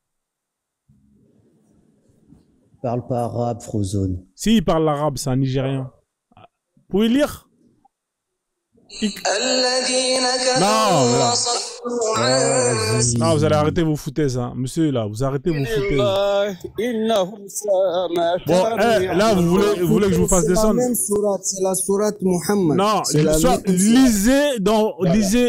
Il parle pas arabe, Frozone.
Si, il parle l'arabe, c'est un Nigérien. Vous pouvez lire? Non, là. Non, vous allez arrêter vos foutaises, hein. Monsieur, là, vous arrêtez vos foutaises. Bon, là, vous voulez que je vous fasse descendre?
C'est la sourate Muhammad.
Non,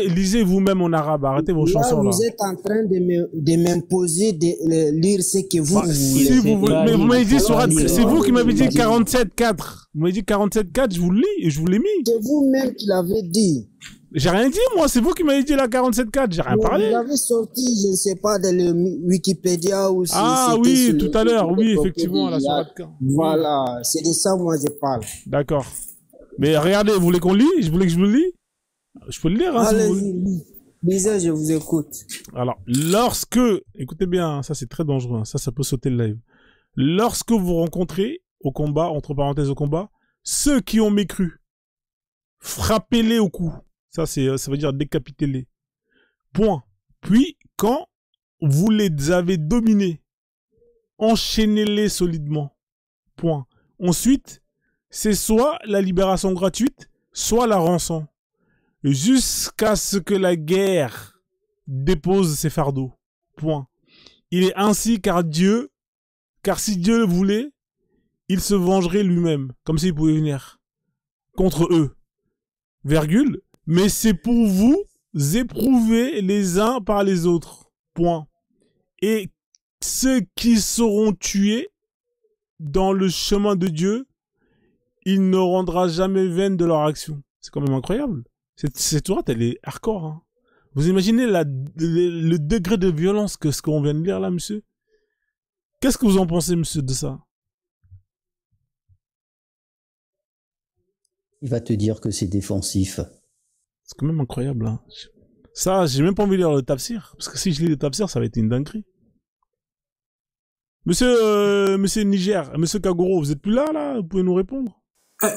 lisez vous-même en arabe. Arrêtez vos chansons, là.
Vous êtes en train de m'imposer de lire ce que vous voulez.
Si vous voulez. Mais vous m'avez dit sourate, c'est vous qui m'avez dit 47.4. Vous m'avez dit 47.4, je vous le lis et je vous l'ai mis.
C'est vous-même qui l'avez dit.
J'ai rien dit, moi, c'est vous qui m'avez dit la 47.4, j'ai rien parlé.
Vous l'avez sorti, je ne sais pas, dans le Wikipédia ou si
ah oui, tout à l'heure, oui, effectivement, la sourate.
Voilà, c'est de ça, moi, je parle.
D'accord. Mais regardez, vous voulez qu'on lit? Je voulais que je le lis? Je peux le lire, hein, si vous voulez.
Lisez, je vous écoute.
Alors, écoutez bien, ça c'est très dangereux, hein, ça peut sauter le live. Lorsque vous rencontrez au combat, entre parenthèses au combat, ceux qui ont mécru, frappez-les au cou. Ça veut dire décapitez-les. Point. Puis, quand vous les avez dominés, enchaînez-les solidement. Point. Ensuite, c'est soit la libération gratuite, soit la rançon. Jusqu'à ce que la guerre dépose ses fardeaux. Point. Il est ainsi car si Dieu le voulait, il se vengerait lui-même, comme s'il pouvait venir contre eux. Virgule. Mais c'est pour vous éprouver les uns par les autres. Point. Et ceux qui seront tués dans le chemin de Dieu, il ne rendra jamais vaine de leur action. C'est quand même incroyable. Cette sourate, elle est hardcore. Hein. Vous imaginez le degré de violence que ce qu'on vient de lire là, monsieur? Qu'est-ce que vous en pensez, monsieur, de ça?
Il va te dire que c'est défensif.
C'est quand même incroyable. Hein. Ça, j'ai même pas envie de lire le tafsir. Parce que si je lis le tafsir, ça va être une dinguerie. Monsieur Niger, monsieur Kagoro, vous êtes plus là? Vous pouvez nous répondre?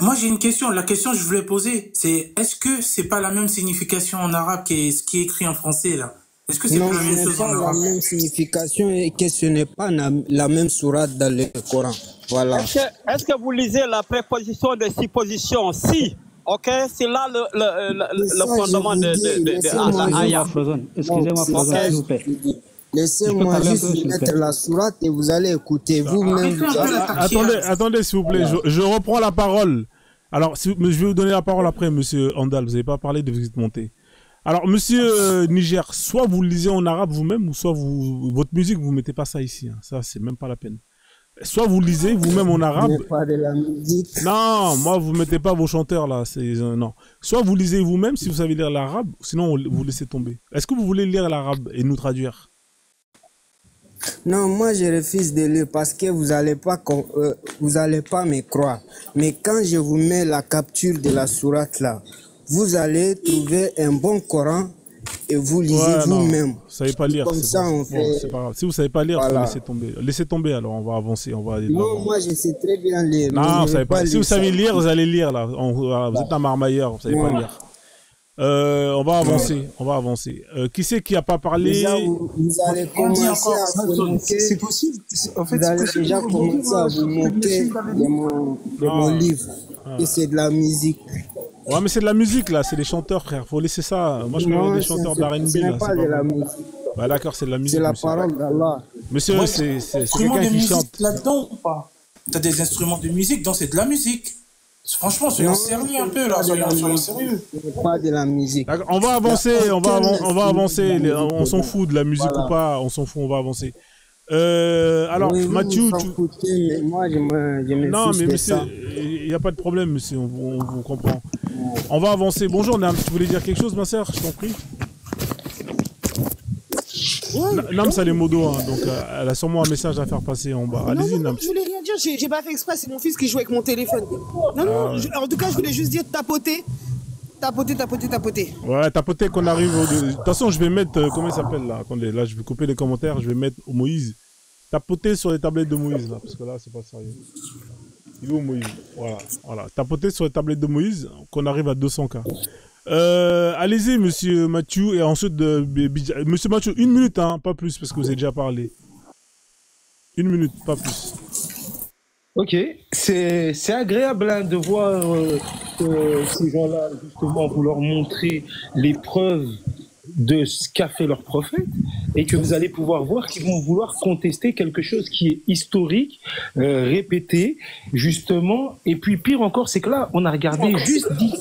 Moi, j'ai une question. La question que je voulais poser, c'est est-ce que c'est pas la même signification en arabe que ce qui est écrit en français, là? Est-ce que c'est
non,
pas la même chose en arabe?
Non, la même signification et que ce n'est pas la même sourate dans le Coran. Voilà.
Est-ce que vous lisez la préposition de supposition? Si. Ok, c'est là le fondement de l'aya.
Excusez-moi, Frozen, s'il vous plaît.
Laissez-moi juste mettre la sourate et vous allez écouter vous-même.
Attendez, s'il vous plaît, je reprends la parole. Alors, je vais vous donner la parole après, monsieur Andal. Vous n'avez pas parlé de visite montée. Alors, monsieur Niger, soit vous lisez en arabe vous-même, ou soit votre musique, vous mettez pas ça ici. Hein. Ça, c'est même pas la peine. Soit vous lisez vous-même en arabe.
Pas de la musique.
Non, moi, vous mettez pas vos chanteurs là. Non. Soit vous lisez vous-même si vous savez lire l'arabe, sinon vous laissez tomber. Est-ce que vous voulez lire l'arabe et nous traduire?
Non, moi je refuse de lire parce que vous allez pas me croire. Mais quand je vous mets la capture de la sourate là, vous allez trouver un bon Coran et vous lisez vous-même.
Vous savez pas lire.
Comme ça, on fait.
Bon, c'est pas grave. Si vous savez pas lire, voilà. Laissez tomber. Laissez tomber. Alors, on va avancer. On va aller
non, moi je sais très bien lire.
Non, vous savez pas. Si vous savez lire, vous allez lire là. Vous êtes un marmailleur. Vous savez pas lire. On va avancer. On va avancer. Qui c'est qui a pas parlé?
Déjà, vous allez commencer à vous moquer.
C'est possible. En fait,
vous allez déjà commencer à vous moquer de mon livre. Et c'est de la musique.
Ouais, mais c'est de la musique là, c'est des chanteurs, frère. Faut laisser ça. Moi, je parle des chanteurs de la R&B là.
C'est pas de la musique.
Bah d'accord, c'est de la musique.
C'est la parole d'Allah.
Monsieur, c'est quelqu'un qui chante.
Là-dedans ou pas? T'as des instruments de musique, donc c'est de la musique. Franchement, soyons sérieux un peu là, soyons sérieux.
Pas de la musique.
On va avancer, on va avancer. On s'en fout de la musique ou pas, on s'en fout, on va avancer. Alors,
oui,
Mathieu,
mais moi, je me
non, mais
monsieur,
il n'y a pas de problème, monsieur, on vous comprend. On va avancer. Bonjour, Nam, tu voulais dire quelque chose, ma sœur? Je t'en prie. Nam, ça les modos, hein, donc elle a sûrement un message à faire passer en bas. Allez-y, Nam.
Je voulais rien dire, j'ai pas fait exprès, c'est mon fils qui jouait avec mon téléphone. Non, en tout cas, je voulais juste dire tapoter.
Ouais, tapoter qu'on arrive au... De toute façon, je vais mettre... comment il s'appelle là? Attendez, là, je vais couper les commentaires, je vais mettre Moïse. Tapoter sur les tablettes de Moïse, là, parce que là, c'est pas sérieux. Il est où Moïse? Voilà. Tapoter sur les tablettes de Moïse, qu'on arrive à 200K. Allez-y, monsieur Mathieu, et ensuite, monsieur Mathieu, 1 minute, hein, pas plus, parce que vous avez déjà parlé. 1 minute, pas plus.
Ok, c'est agréable hein, de voir ces gens-là justement vouloir montrer les preuves de ce qu'a fait leur prophète et que vous allez pouvoir voir qu'ils vont vouloir contester quelque chose qui est historique, répété justement. Et puis pire encore, c'est que là, on a regardé juste 10,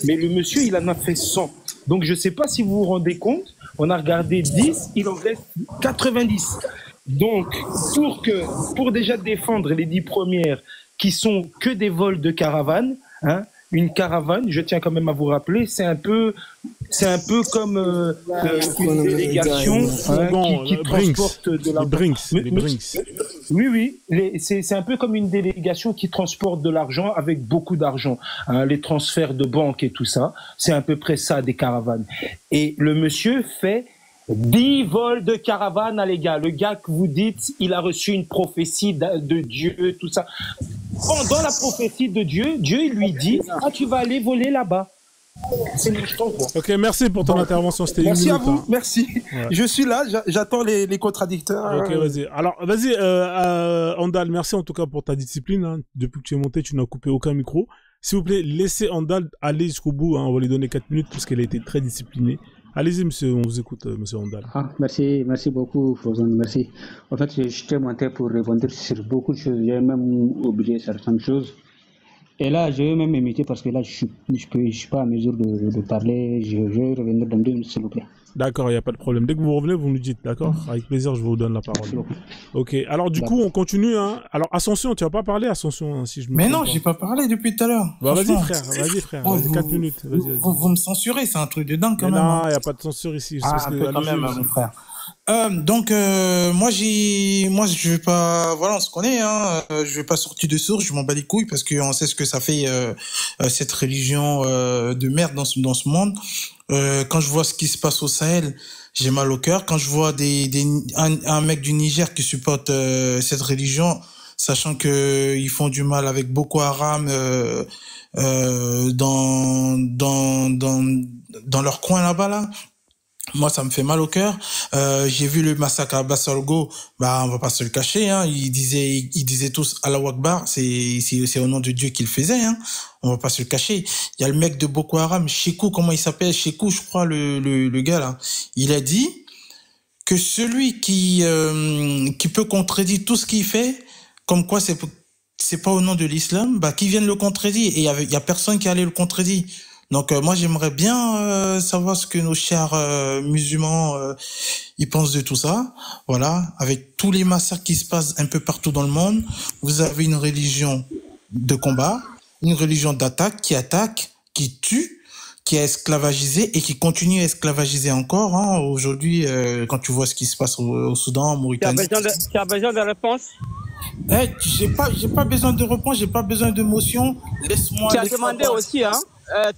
mais le monsieur, il en a fait 100. Donc je ne sais pas si vous vous rendez compte, on a regardé 10, il en reste 90. Donc, pour déjà défendre les 10 premières qui sont que des vols de caravane, hein, une caravane, je tiens quand même à vous rappeler, c'est un peu comme une délégation qui transporte de l'argent. Oui, c'est un peu comme une délégation qui transporte de l'argent avec beaucoup d'argent, hein, les transferts de banque et tout ça, c'est à peu près ça des caravanes. Et le monsieur fait 10 vols de caravane à les gars. Le gars que vous dites, il a reçu une prophétie de Dieu, tout ça. Pendant la prophétie de Dieu, Dieu il lui dit, ah, tu vas aller voler là-bas. C'est le jeton, quoi.
Ok, merci pour ton intervention. C'était
merci
une
à
minute,
vous,
hein.
merci. Ouais. Je suis là, j'attends les contradicteurs.
Ok, vas-y. Alors, vas-y, Andal, merci en tout cas pour ta discipline. Hein. Depuis que tu es monté, tu n'as coupé aucun micro. S'il vous plaît, laissez Andal aller jusqu'au bout. Hein. On va lui donner 4 minutes parce qu'elle a été très disciplinée. Allez-y, monsieur, on vous écoute, monsieur Andal.
Ah, merci beaucoup, Frozon, merci. En fait, je t'ai monté pour répondre sur beaucoup de choses. J'ai même oublié certaines choses. Et là, je vais même imiter parce que là, je suis pas à mesure de parler. Je vais revenir dans 2 minutes, s'il vous plaît.
D'accord, il n'y a pas de problème. Dès que vous revenez, vous nous dites, d'accord? Avec plaisir, je vous donne la parole. Ok, alors du coup, on continue. Hein. Alors, Ascension, tu vas pas parler, Ascension, hein, si je me
Mais non, j'ai pas parlé depuis tout à l'heure.
Bah, vas-y, frère.
Oh,
vas-y, 4 minutes. Vas-y.
Vous me censurez, c'est un truc de dingue quand même.
Non, il n'y a pas de censure ici.
Quand même, mon frère. Donc moi je vais pas, voilà, on se connaît, hein, je vais pas sortir de source, je m'en bats les couilles parce qu'on sait ce que ça fait cette religion de merde dans ce monde. Quand je vois ce qui se passe au Sahel, j'ai mal au cœur. Quand je vois un mec du Niger qui supporte cette religion, sachant que ils font du mal avec Boko Haram dans leur coin là-bas là. Moi, ça me fait mal au cœur. J'ai vu le massacre à Bassolgo. Bah, on va pas se le cacher, hein. Ils disaient tous Allahu Akbar. C'est au nom de Dieu qu'ils le faisaient, hein. On va pas se le cacher. Il y a le mec de Boko Haram, Shekou, comment il s'appelle? Shekou, je crois, le gars, là. Il a dit que celui qui peut contredire tout ce qu'il fait, comme quoi c'est pas au nom de l'islam, bah, qui vienne le contredire. Et il y a personne qui allait le contredire. Donc moi j'aimerais bien savoir ce que nos chers musulmans ils pensent de tout ça. Voilà, avec tous les massacres qui se passent un peu partout dans le monde, vous avez une religion de combat, une religion d'attaque, qui tue, qui a esclavagisé et qui continue à esclavagiser encore. Hein. Aujourd'hui, quand tu vois ce qui se passe au Soudan, en Mauritanie.
Tu as besoin de réponse?
J'ai pas besoin de réponse, j'ai pas besoin d'émotion. Laisse-moi.
Tu as demandé aussi, hein?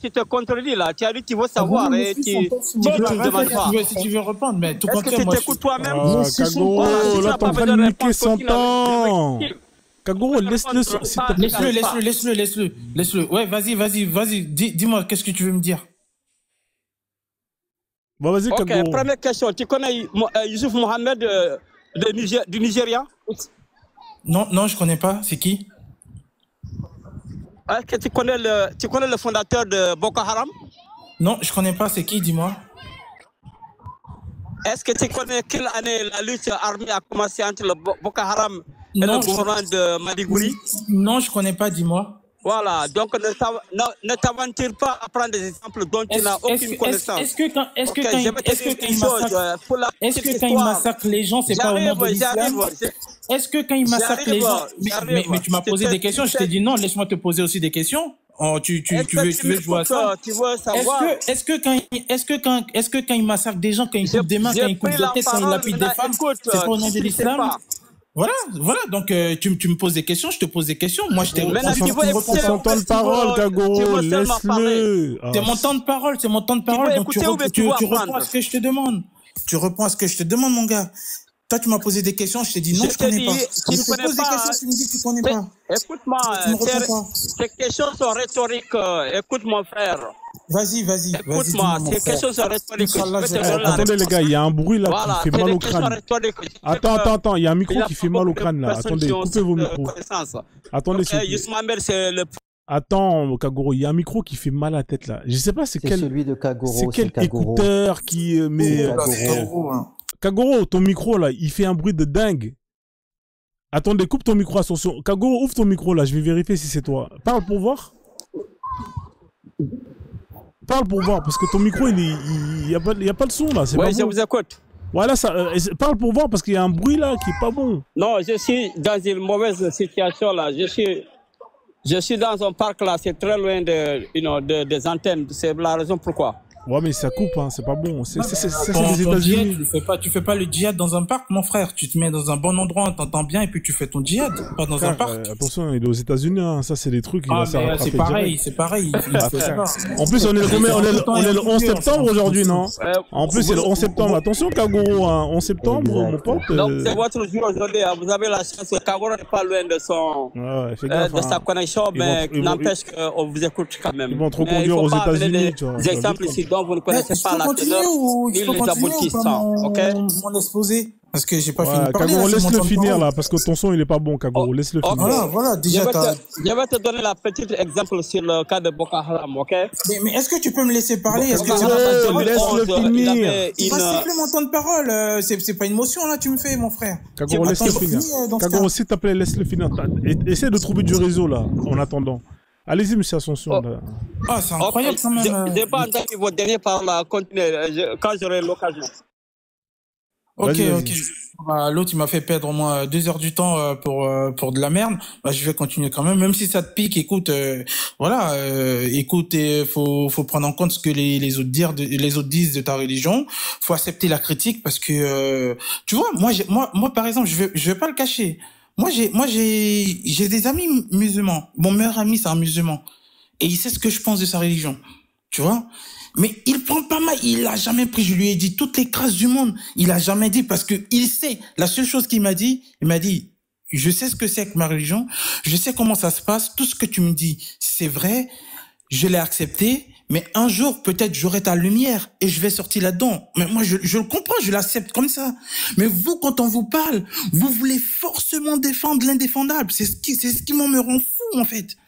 Tu te contredis là, tu as dit tu veux savoir et tu ne demandes pas.
Si tu veux répondre, mais tout
est-ce que tu t'écoutes toi-même?
Kagoro, là t'es en train de niquer son temps. Kagoro,
laisse-le. Ouais, vas-y. Dis-moi, qu'est-ce que tu veux me dire?
Bon, vas-y, Kagoro.
Ok, première question. Tu connais Youssouf Mohamed du Nigeria?
Non, je connais pas. C'est qui?
Est-ce que tu connais le fondateur de Boko Haram?
Non, je connais pas. C'est qui, dis-moi?
Est-ce que tu connais quelle année la lutte armée a commencé entre le Boko Haram et le gouvernement de Maiduguri?
Non, je connais pas, dis-moi.
Voilà, donc ne t'aventure pas à prendre des exemples dont tu n'as aucune connaissance.
Est-ce que quand il massacre les gens, c'est pas au nom de l'islam? Est-ce que quand il massacre les gens... Mais tu m'as posé des questions, je t'ai dit non, laisse-moi te poser aussi des questions. Oh, tu veux jouer à ça? Est-ce que quand il massacre des gens, quand il coupe des mains, quand il coupe des têtes, quand il lapide des femmes, c'est pas au nom de l'islam? Voilà, donc tu me poses des questions, je te pose des questions. Moi, je t'ai répondu.
C'est son temps de parole, Kagoro, laisse-le.
C'est mon temps de parole, donc tu réponds à ce que je te demande. Tu réponds à ce que je te demande, mon gars. Toi, tu m'as posé des questions, je t'ai dit non, je connais pas.
Tu
Je te pose des questions, tu me dis que tu connais pas.
Écoute-moi, ces questions sont rhétoriques. Écoute, mon frère.
Vas-y.
Écoute-moi, ces questions sont rhétoriques.
Attendez, les gars, il y a un bruit là qui fait mal au crâne. Attends, il y a un micro qui fait mal au crâne là. Attendez, coupez vos micros. Attendez, Attends, Kagoro, il y a un micro qui fait mal à la tête là. Je sais pas c'est quel.
C'est celui de Kagoro.
C'est quel écouteur qui met. Kagoro, ton micro là, il fait un bruit de dingue. Attendez, coupe ton micro, attention. Kagoro, ouvre ton micro là, je vais vérifier si c'est toi. Parle pour voir. Parle pour voir, parce que ton micro, il y a pas de son là.
Oui, je vous écoute.
Voilà, parle pour voir, parce qu'il y a un bruit là qui est pas bon.
Non, je suis dans une mauvaise situation là. Je suis dans un parc là, c'est très loin des antennes. C'est la raison pourquoi.
Ouais, mais ça coupe, hein, c'est pas bon. C'est
les États-Unis. Tu fais pas le djihad dans un parc, mon frère. Tu te mets dans un bon endroit, on t'entend bien, et puis tu fais ton djihad, pas dans un parc.
Attention, il est aux États-Unis, hein. Ça, c'est des trucs.
C'est pareil.
En plus, on est le 11 septembre aujourd'hui, non? En plus, c'est le 11 septembre. Attention, Kagoro, hein. 11 septembre, mon pote.
Donc, c'est votre jour aujourd'hui. Vous avez la chance que Kagoro n'est pas loin de sa connexion, mais n'empêche qu'on vous écoute quand même.
Ils vont trop conduire aux États-Unis, tu vois.
Des exemples ici. Donc vous ne connaissez pas la teneur ni les aboutissants, ok?
Mon exposé, parce que j'ai pas fini de parler.
Kagoro, laisse-le finir là, parce que ton son il est pas bon, Kagoro, laisse-le finir.
Voilà, déjà
je vais te donner la petite exemple sur le cas de Boko Haram, ok?
Mais est-ce que tu peux me laisser parler?
Laisse-le finir.
Tu vas siffler mon temps de parole, c'est pas une motion là, tu me fais, mon frère.
Kagoro, laisse-le finir. Kagoro, s'il te plaît, laisse-le finir. Essaie de trouver du réseau là, en attendant. Allez-y, monsieur Ascension.
Ah, c'est incroyable quand même.
Je n'ai pas entendu votre dernier parole à continuer quand j'aurai l'occasion.
Ok. L'autre, il m'a fait perdre au moins 2 heures du temps pour de la merde. Je vais continuer quand même. Même si ça te pique, écoute, écoute, faut prendre en compte ce que les autres disent de ta religion. Faut accepter la critique parce que, tu vois, moi, par exemple, je vais pas le cacher. Moi, j'ai des amis musulmans. Mon meilleur ami, c'est un musulman. Et il sait ce que je pense de sa religion. Tu vois? Mais il prend pas mal. Il a jamais pris. Je lui ai dit toutes les crasses du monde. Il a jamais dit parce que il sait. La seule chose qu'il m'a dit, je sais ce que c'est que ma religion. Je sais comment ça se passe. Tout ce que tu me dis, c'est vrai. Je l'ai accepté. Mais un jour, peut-être, j'aurai ta lumière et je vais sortir là-dedans. Mais moi, je le comprends, je l'accepte comme ça. Mais vous, quand on vous parle, vous voulez forcément défendre l'indéfendable. C'est ce qui me rend fou, en fait.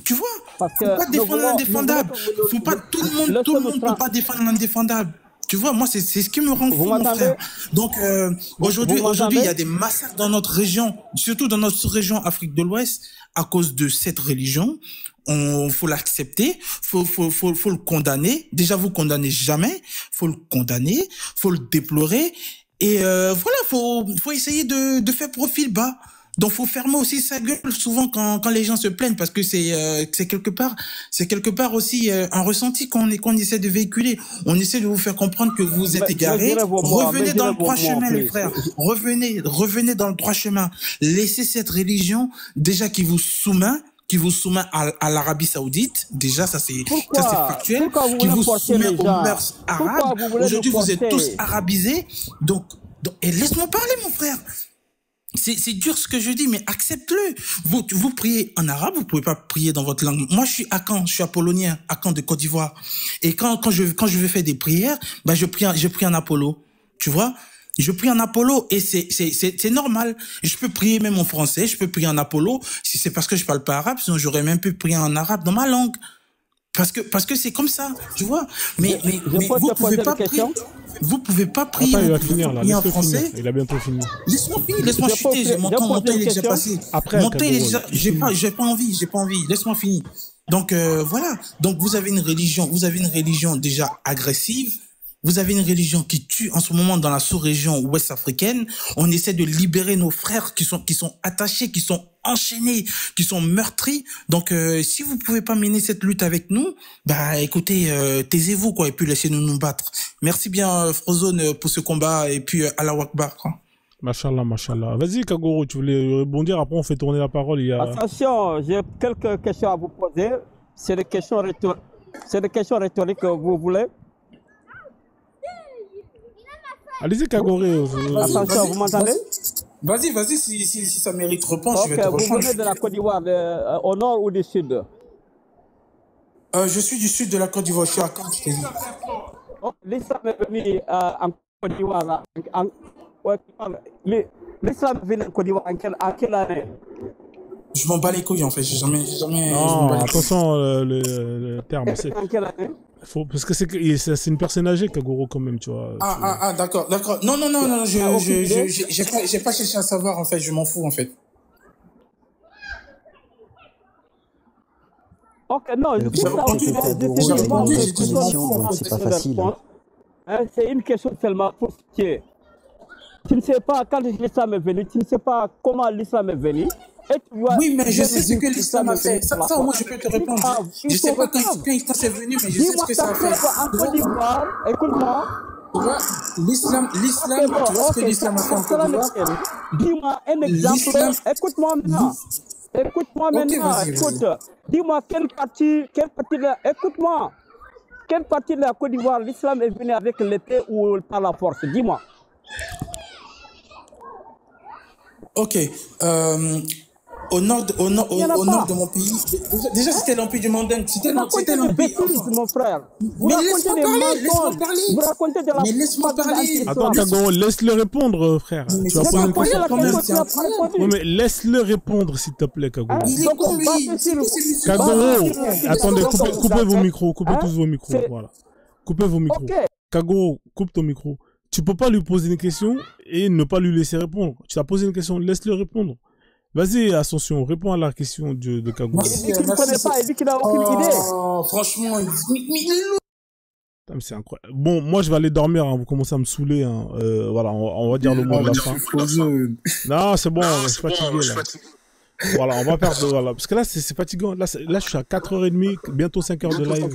Tu vois? Faut pas défendre l'indéfendable. Faut pas, tout le monde peut pas défendre l'indéfendable. Tu vois, moi, c'est ce qui me rend fou, mon frère. Donc, aujourd'hui, il y a des massacres dans notre région, surtout dans notre région Afrique de l'Ouest, à cause de cette religion. Faut l'accepter, faut le condamner. Déjà, vous condamnez jamais. Faut le condamner, faut le déplorer. Et, voilà, faut essayer de faire profil bas. Donc, faut fermer aussi sa gueule souvent quand les gens se plaignent parce que c'est quelque part aussi un ressenti qu'on essaie de véhiculer. On essaie de vous faire comprendre que vous êtes égarés. Revenez dans le droit chemin, les frères. Revenez dans le droit chemin. Laissez cette religion déjà qui vous soumet à l'Arabie Saoudite. Déjà, ça c'est factuel. Qui vous soumet aux mœurs arabes. Aujourd'hui, vous êtes tous arabisés. Donc, et laisse-moi parler, mon frère. C'est dur ce que je dis, mais accepte-le. Vous priez en arabe, vous pouvez pas prier dans votre langue. Moi, je suis à Caen, je suis apollonien, à Caen de Côte d'Ivoire. Et quand je vais faire des prières, je prie en Apollo. Tu vois? Je prie en Apollo et c'est normal. Je peux prier même en français, je peux prier en Apollo. Si c'est parce que je parle pas arabe, sinon j'aurais même pu prier en arabe dans ma langue. Parce que c'est comme ça, tu vois. Mais vous pouvez pas prier. Vous pouvez pas prier.
Attends, il va finir là.
En français.
Finir. Il a bientôt fini.
Laisse-moi finir, laisse-moi chuter. Mon temps il est déjà passé.
Après,
mon temps il est déjà. J'ai pas envie. Laisse-moi finir. Donc voilà. Donc vous avez une religion déjà agressive. Vous avez une religion qui tue en ce moment dans la sous-région ouest africaine. On essaie de libérer nos frères qui sont attachés, qui sont enchaînés, qui sont meurtris. Donc, si vous pouvez pas mener cette lutte avec nous, écoutez, taisez-vous, quoi, et puis laissez-nous nous battre. Merci bien, Frozone, pour ce combat, et puis Allahu Akbar, quoi.
Machallah. Vas-y, Kagoro, tu voulais rebondir, après on fait tourner la parole.
Attention, j'ai quelques questions à vous poser. C'est des questions rhétoriques que vous voulez.
Allez-y, Kagoré.
Attention, vous m'entendez?
Vas-y, si ça mérite réponse, je vais te
Ok, vous
reprendre.
venez de la Côte d'Ivoire, au nord ou du sud?
Je suis du sud de la Côte d'Ivoire, je suis à Caen, je t'ai dit.
Oh, l'islam est venu en Côte d'Ivoire, là. L'islam est venu en Côte d'Ivoire en quelle année?
Je m'en bats les couilles en fait, j'ai jamais.
Non, attention, le terme.
En quelle année?
Parce que c'est une personne âgée, Kagoro, quand même, tu vois.
D'accord. Non, j'ai pas cherché à savoir en fait, je m'en fous en fait.
Ok, non,
Le problème, c'est que Kagoro, il a une mauvaise connexion, donc c'est pas facile.
C'est une question seulement pour ce qui est. Tu ne sais pas quand l'islam est venu, tu ne sais pas comment l'islam est venu.
Oui, mais je sais ce que l'islam a fait. Ça, moi, je peux te répondre. Je ne sais pas quand c'est venu, mais je sais ce que ça a fait.
En Côte d'Ivoire, écoute-moi.
L'islam, tu vois ce que l'islam a fait en Côte d'Ivoire?
Dis-moi un exemple. Écoute-moi maintenant. Écoute-moi maintenant. Écoute. Dis-moi quelle partie écoute-moi. Quelle partie de la Côte d'Ivoire l'islam est venu avec l'épée ou par la force? Dis-moi.
Ok. Au nord de mon pays. Déjà, c'était l'Empire du Mandingue. C'était l'Empire.
Mon frère.
Mais laisse-moi parler.
Vous racontez de la.
Mais laisse-moi parler.
Attends, Kagoro, laisse-le répondre, frère. Tu vas poser une question. Oui, mais laisse-le répondre, s'il te plaît, Kagoro.
Il est con, lui.
Kagoro, attendez, coupez vos micros. Coupez tous vos micros. Voilà. Coupez vos micros. Kagoro, coupe ton micro. Tu peux pas lui poser une question et ne pas lui laisser répondre. Tu t'as posé une question, laisse-le répondre. Vas-y, Ascension, réponds à la question de Kagoro.
Il dit qu'il ne connaît pas, il dit qu'il n'a aucune idée.
Franchement,
c'est incroyable. Bon, moi, je vais aller dormir, hein. Vous commencez à me saouler. Hein. Voilà, on va dire le mot de la fin. Non, c'est bon, je suis fatigué, là. Voilà, on va perdre, voilà. Parce que là, c'est fatigant. Là, je suis à 4h30, bientôt 5h de live.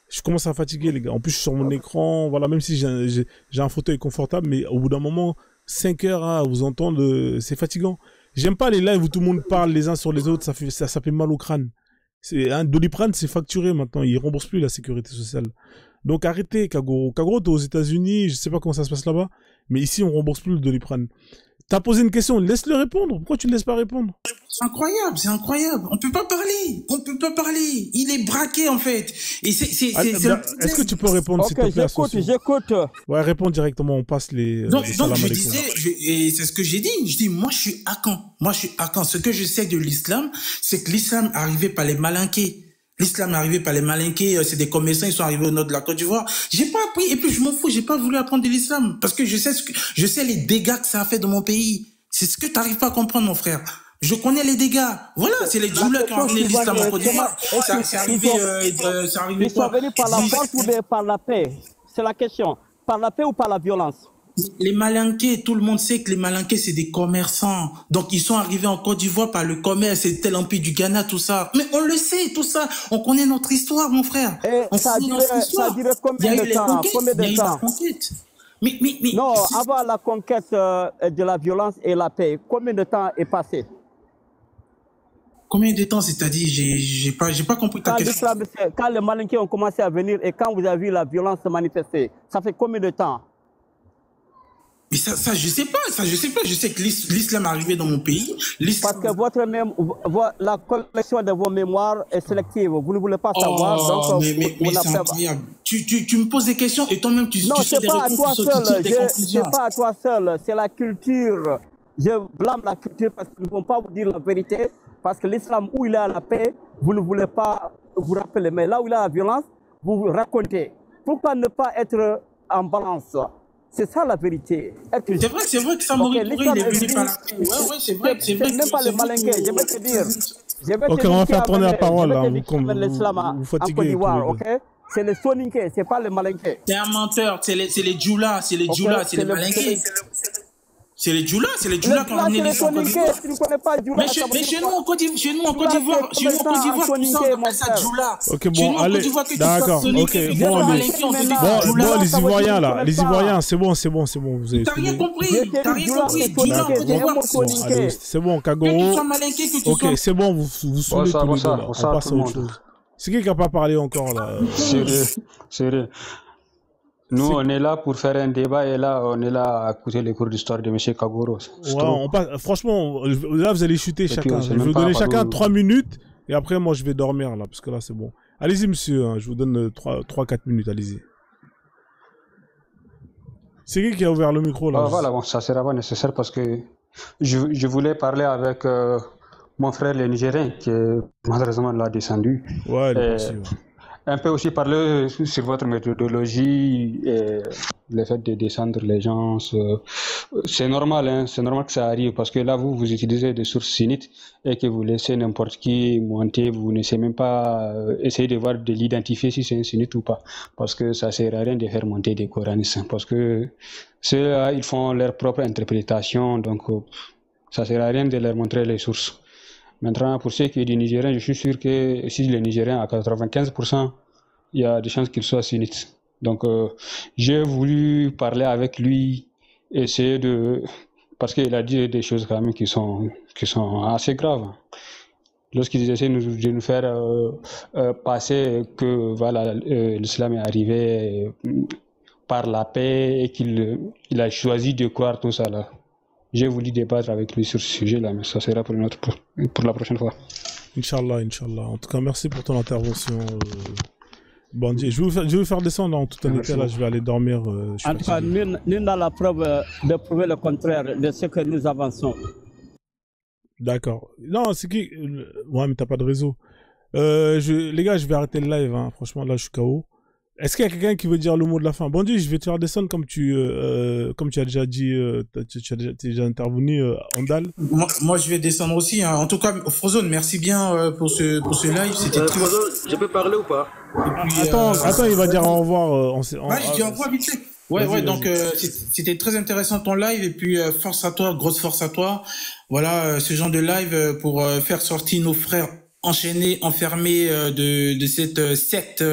Je commence à fatiguer, les gars. En plus, je suis sur mon écran. Voilà, même si j'ai un fauteuil confortable, mais au bout d'un moment, 5 heures à vous entendre, c'est fatigant. J'aime pas les lives où tout le monde parle les uns sur les autres. Ça fait mal au crâne. Doliprane, c'est facturé maintenant. Ils remboursent plus la sécurité sociale. Donc arrêtez, Kagoro. Kagoro, t'es aux États-Unis. Je sais pas comment ça se passe là-bas. Mais ici, on rembourse plus le Doliprane. T'as posé une question, laisse-le répondre. Pourquoi tu ne laisses pas répondre?
C'est incroyable. On peut pas parler. Il est braqué, en fait. Et
est-ce que tu peux répondre, s'il te plaît?
J'écoute.
Ouais, réponds directement, on passe les...
Donc je disais, et c'est ce que j'ai dit. Je dis, moi, je suis à Caen. Ce que je sais de l'islam, c'est que l'islam arrivait par les Malinqués. L'islam est arrivé par les Malinqués, c'est des commerçants, ils sont arrivés au nord de la Côte d'Ivoire. J'ai pas appris, et puis je m'en fous, j'ai pas voulu apprendre de l'islam. Parce que je sais les dégâts que ça a fait dans mon pays. C'est ce que t'arrives pas à comprendre, mon frère. Je connais les dégâts. Voilà, c'est les djoulas qui ont amené l'islam en Côte d'Ivoire. C'est arrivé
Ils sont venus par la force ou par la paix? C'est la question. Par la paix ou par la violence?
Les Malinqués, tout le monde sait que les Malinqués, c'est des commerçants. Donc, ils sont arrivés en Côte d'Ivoire par le commerce. C'était l'Empire du Ghana, tout ça. Mais on le sait, tout ça. On connaît notre histoire, mon frère.
Ça a duré combien de temps?
Il y a eu la conquête. Mais...
Non, avant la conquête de la violence et la paix, combien de temps est passé?
Combien de temps, c'est-à-dire? J'ai pas compris ta question.
Quand les Malinqués ont commencé à venir et quand vous avez vu la violence se manifester, ça fait combien de temps?
Mais ça, je sais pas. Je sais que l'islam est arrivé dans mon pays.
Parce que la collection de vos mémoires est sélective. Vous ne voulez pas savoir. Donc,
mais c'est incroyable. Tu me poses des questions et toi-même, tu sais des réponses sur des conclusions.
C'est pas à toi seul. C'est la culture. Je blâme la culture parce qu'ils ne vont pas vous dire la vérité. Parce que l'islam, où il est à la paix, vous ne voulez pas vous rappeler. Mais là où il est à la violence, vous vous racontez. Pourquoi ne pas être en balance? C'est ça la vérité.
C'est vrai que Samori Touré, il est venu par la paix. Ouais, c'est vrai.
C'est même pas les Malinqués, je vais te dire.
Ok, on va faire tourner la parole. Vous fatiguez.
C'est les Soninké, c'est pas les Malinqués.
C'est un menteur, c'est les Djoulas, c'est les Malinqués. C'est les Djoulas qui ont amené les Côte d'Ivoire. Mais chez nous en Côte d'Ivoire, tout ça, on appelle ça Djoula.
Ok, bon, allez, d'accord, ok, bon, les Ivoiriens là, c'est bon, vous avez...
T'as rien compris, Djoula en Côte d'Ivoire.
C'est bon, Kagoro, ok, c'est bon, vous saoulez tous les deux là, on passe à autre chose. C'est qui n'a pas parlé encore là?
Sérieux.
Nous, on est là pour faire un débat et là, on est là à écouter les cours d'histoire de M. Kagoro.
Franchement, là, vous allez chuter chacun. Je vais vous donner chacun 3 minutes et après, moi, je vais dormir là, parce que là, c'est bon. Allez-y, monsieur, hein, je vous donne 3-4 minutes, allez-y. C'est qui a ouvert le micro là?
Voilà, bon, ça sera pas nécessaire parce que je voulais parler avec mon frère le Nigérien qui malheureusement l'a descendu.
Ouais, il est parti,
un peu aussi parler sur votre méthodologie et le fait de descendre les gens. C'est normal, hein, c'est normal que ça arrive parce que là, vous utilisez des sources sunnites et que vous laissez n'importe qui monter, vous n'essayez même pas essayer de voir, de l'identifier si c'est un sunnite ou pas. Parce que ça sert à rien de faire monter des coranistes. Parce que ceux-là, ils font leur propre interprétation, donc ça sert à rien de leur montrer les sources. Maintenant, pour ce qui est du Nigérien, je suis sûr que si le Nigérien à 95%, il y a des chances qu'il soit sunnite. Donc, j'ai voulu parler avec lui, essayer de... Parce qu'il a dit des choses quand même qui sont assez graves. Lorsqu'ils essaient de nous faire passer que voilà, l'islam est arrivé par la paix et qu'il a choisi de croire tout ça là. J'ai voulu débattre avec lui sur ce sujet-là, mais ça sera pour la prochaine fois.
Inch'Allah, Inch'Allah. En tout cas, merci pour ton intervention. Bandit. Je vais vous faire descendre en toute honnêteté, là, je vais aller dormir.
En tout cas, nous n'a la preuve de prouver le contraire de ce que nous avançons.
D'accord. Non, c'est qui... Ouais, mais t'as pas de réseau. Les gars, je vais arrêter le live, hein. Franchement, là, je suis KO. Est-ce qu'il y a quelqu'un qui veut dire le mot de la fin? Bandit, je vais te faire descendre comme tu as déjà dit, tu as déjà intervenu, Andal.
Moi, je vais descendre aussi. Hein. En tout cas, Frozone, merci bien pour ce live. C'était très...
Je peux parler ou pas?
Puis,
attends, il va dire au revoir.
je dis au revoir vite fait. Ouais, donc c'était très intéressant ton live et puis force à toi, grosse force à toi. Voilà, ce genre de live pour faire sortir nos frères enchaînés, enfermés de cette secte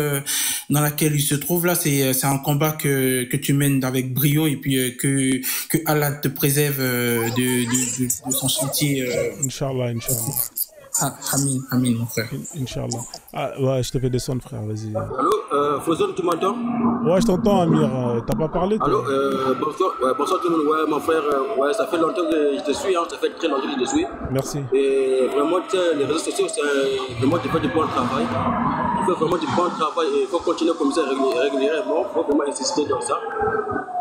dans laquelle ils se trouvent là. C'est un combat que tu mènes avec brio et puis que Allah te préserve de son chantier.
Inch'Allah.
Amin, mon frère.
Inch'Allah. Ah, ouais, je te fais descendre, frère, vas-y.
Allô, Frozone, tu m'entends?
Ouais, je t'entends, Amir. T'as pas parlé, toi?
Allô, bonsoir tout le monde. Ouais, mon frère, ça fait longtemps que je te suis, hein, ça fait très longtemps que je te suis.
Merci.
Et vraiment, les réseaux sociaux, c'est vraiment tu fais du bon travail. Tu fais vraiment du bon travail et il faut continuer comme ça régulièrement. Il faut vraiment insister dans ça.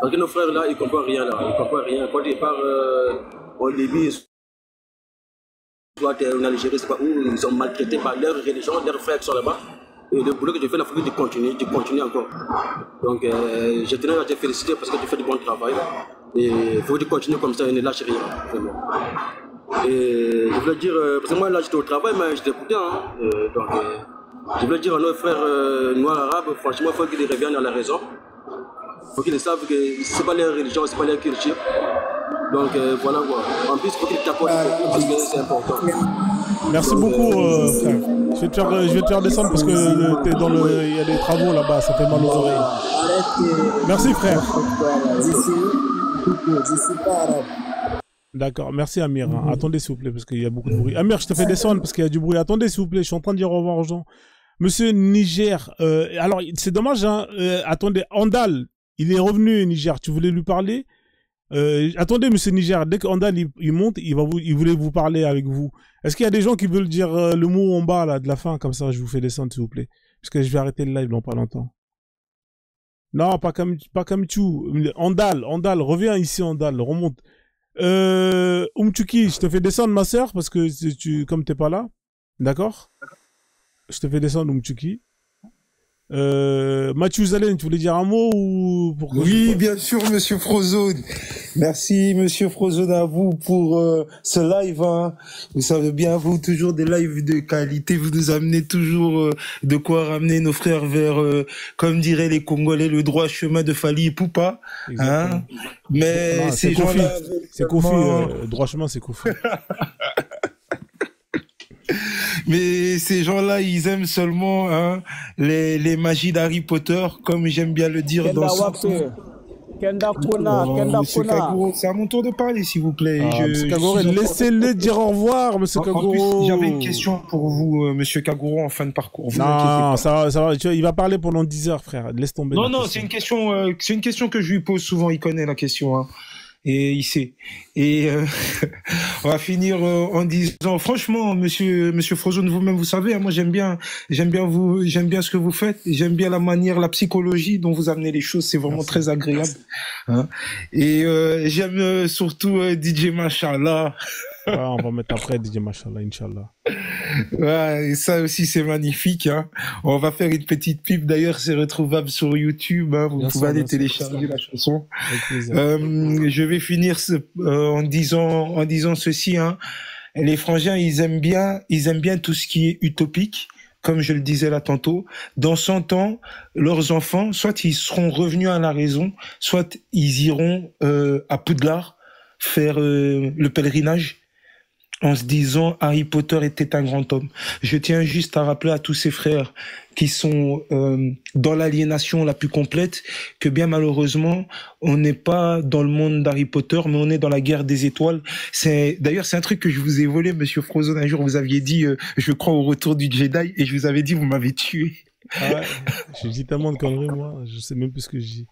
Parce que nos frères là, ils comprennent rien là. Ils comprennent rien. Quand ils partent au début, soit en Algérie, c'est pas où ils sont maltraités par leur religion, leurs frères qui sont là-bas. Et le boulot que tu fais, il faut que tu continues encore. Donc, je tenais à te féliciter parce que tu fais du bon travail. Et il faut que tu continues comme ça et ne lâche rien, vraiment. Et je voulais dire, parce que moi là j'étais au travail, mais j'étais écouté. Hein, donc, je voulais dire à nos frères noirs arabes, franchement, il faut qu'ils reviennent à la raison. Il faut qu'ils savent que ce n'est pas leur religion, ce n'est pas leur culture. Donc voilà quoi. En plus, il faut qu'ils t'apportent parce que c'est important.
Merci beaucoup, frère. Je vais te faire descendre parce que il y a des travaux là-bas, ça fait mal aux oreilles. Merci, frère.
Je suis pas arabe.
D'accord, merci Amir. Hein. Attendez s'il vous plaît parce qu'il y a beaucoup de bruit. Amir, je te fais descendre parce qu'il y a du bruit. Attendez s'il vous plaît, je suis en train de dire au revoir aux gens. Monsieur Niger, alors c'est dommage, hein. Attendez, Andal, il est revenu Niger, tu voulais lui parler? Attendez, monsieur Niger, dès qu'Andal il monte, il voulait vous parler avec vous. Est-ce qu'il y a des gens qui veulent dire le mot en bas là de la fin, comme ça je vous fais descendre s'il vous plaît, parce que je vais arrêter le live dans pas longtemps. Non, pas comme tu. Andal, reviens ici, Andal, remonte. Umtuki, je te fais descendre ma sœur parce que comme t'es pas là, d'accord? Je te fais descendre Umtuki. Mathieu Zalen, tu voulais dire un mot ou pourquoi?
Oui, bien sûr, monsieur Frozone. Merci, monsieur Frozone, à vous pour ce live. Hein. Vous savez bien, vous, toujours des lives de qualité. Vous nous amenez toujours de quoi ramener nos frères vers, comme diraient les Congolais, le droit chemin de Fali Ipupa. Hein. Mais non, ces gens-là...
C'est Kofi, droit chemin, c'est Kofi.
Mais ces gens-là, ils aiment seulement hein, les magies d'Harry Potter, comme j'aime bien le dire dans
Kenda Kuna, Kenda
Monsieur
Kuna.
Kaguro, c'est à mon tour de parler, s'il vous plaît.
Monsieur Kaguro, laissez-le dire au revoir, monsieur
En
Kaguro.
plus, j'avais une question pour vous, monsieur Kaguro, en fin de parcours. Vous
Non, ça va, tu vois, il va parler pendant 10 heures, frère. Laisse tomber.
Non, non, c'est une question que je lui pose souvent. Il connaît la question, hein. Et il sait. Et on va finir en disant, franchement, monsieur Frozone, vous-même, vous savez, hein, moi j'aime bien ce que vous faites. J'aime bien la manière, la psychologie dont vous amenez les choses. C'est vraiment très agréable. Hein. Et j'aime surtout DJ Machallah.
Ouais, on va mettre après DJ Machallah, Inch'Allah.
Ouais, et ça aussi c'est magnifique. Hein. On va faire une petite pub. D'ailleurs, c'est retrouvable sur YouTube. Hein. Vous pouvez aller télécharger la chanson. Je vais finir en disant ceci. Hein. Les frangins, ils aiment bien tout ce qui est utopique. Comme je le disais là tantôt, dans 100 ans, leurs enfants, soit ils seront revenus à la raison, soit ils iront à Poudlard faire le pèlerinage, en se disant Harry Potter était un grand homme. Je tiens juste à rappeler à tous ces frères qui sont dans l'aliénation la plus complète que bien malheureusement, on n'est pas dans le monde d'Harry Potter, mais on est dans la guerre des étoiles. D'ailleurs, c'est un truc que je vous ai volé, monsieur Frozone. Un jour, vous aviez dit, je crois au retour du Jedi, et je vous avais dit, vous m'avez tué.
Ah ouais, je dis tellement de conneries, moi. Je sais même plus ce que je dis.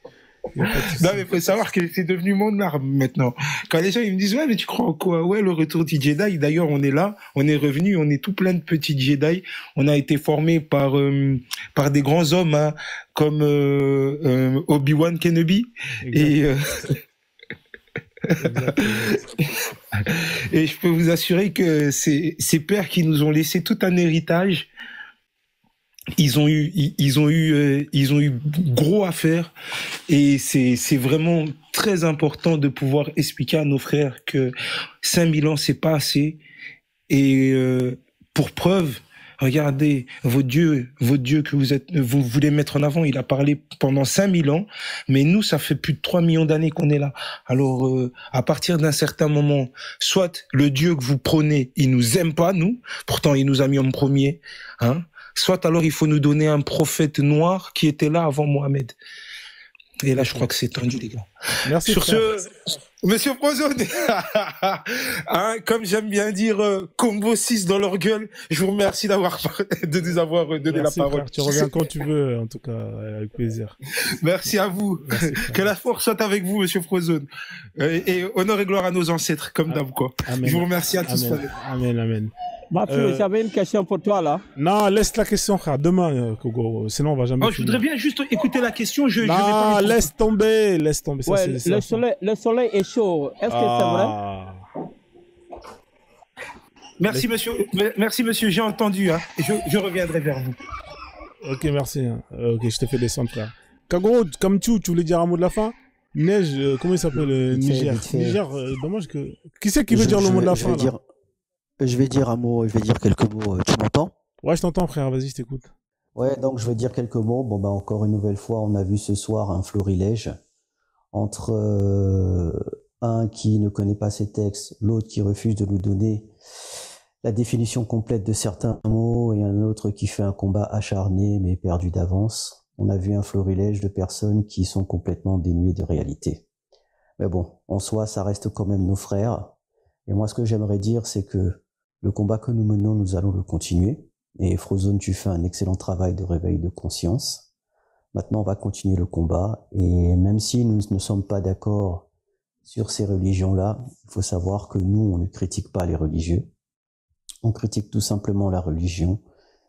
Non, mais faut savoir que c'est devenu mon arme maintenant. Quand les gens ils me disent ouais, mais tu crois en quoi? Ouais, le retour du Jedi. D'ailleurs, on est là, on est revenu, on est tout plein de petits Jedi. On a été formés par des grands hommes, hein, comme Obi-Wan Kenobi. Et et je peux vous assurer que ces pères qui nous ont laissé tout un héritage, ils ont eu gros à faire, et c'est vraiment très important de pouvoir expliquer à nos frères que 5000 ans c'est pas assez. Et pour preuve, regardez votre Dieu que vous voulez mettre en avant, il a parlé pendant 5000 ans, mais nous ça fait plus de 3 millions d'années qu'on est là. Alors à partir d'un certain moment, soit le Dieu que vous prônez, il nous aime pas nous, pourtant il nous a mis en premier, hein. Soit alors il faut nous donner un prophète noir qui était là avant Mohamed. Et là, je crois que c'est tendu, les gars.
Merci.
Sur ce, monsieur Frozone, hein, comme j'aime bien dire, combo 6 dans leur gueule, je vous remercie de nous avoir donné la parole.
Frère, tu reviens quand tu veux, en tout cas, avec plaisir.
Merci à vous. Merci, que la force soit avec vous, monsieur Frozone. Et honneur et gloire à nos ancêtres, comme d'hab, quoi. Amen. Je vous remercie à tous.
Amen, amen.
Mathieu, j'avais une question pour toi, là.
Non, laisse la question, frère. Demain, Kogo. Sinon, on va jamais.
Oh, je voudrais bien juste écouter la question. Je vais
pas laisse tomber. Ça,
ouais, le soleil est chaud. Est-ce que c'est vrai?
Merci, monsieur. J'ai entendu. Hein. Je reviendrai vers vous.
Ok, merci. Hein. Ok, je te fais descendre, frère. Kagoro, comme tu voulais dire un mot de la fin? Neige, comment il s'appelle? Niger. Niger, dommage que. Qui c'est qui veut dire le mot de la fin?
Je vais dire un mot, je vais dire quelques mots. Tu m'entends?
Ouais, je t'entends, frère. Vas-y, je t'écoute.
Ouais, donc je vais dire quelques mots. Bon, bah, encore une nouvelle fois, on a vu ce soir un florilège entre un qui ne connaît pas ses textes, l'autre qui refuse de nous donner la définition complète de certains mots, et un autre qui fait un combat acharné mais perdu d'avance. On a vu un florilège de personnes qui sont complètement dénuées de réalité. Mais bon, en soi, ça reste quand même nos frères. Et moi, ce que j'aimerais dire, c'est que le combat que nous menons, nous allons le continuer. Et Frozone, tu fais un excellent travail de réveil de conscience. Maintenant, on va continuer le combat. Et même si nous ne sommes pas d'accord sur ces religions-là, il faut savoir que nous, on ne critique pas les religieux. On critique tout simplement la religion.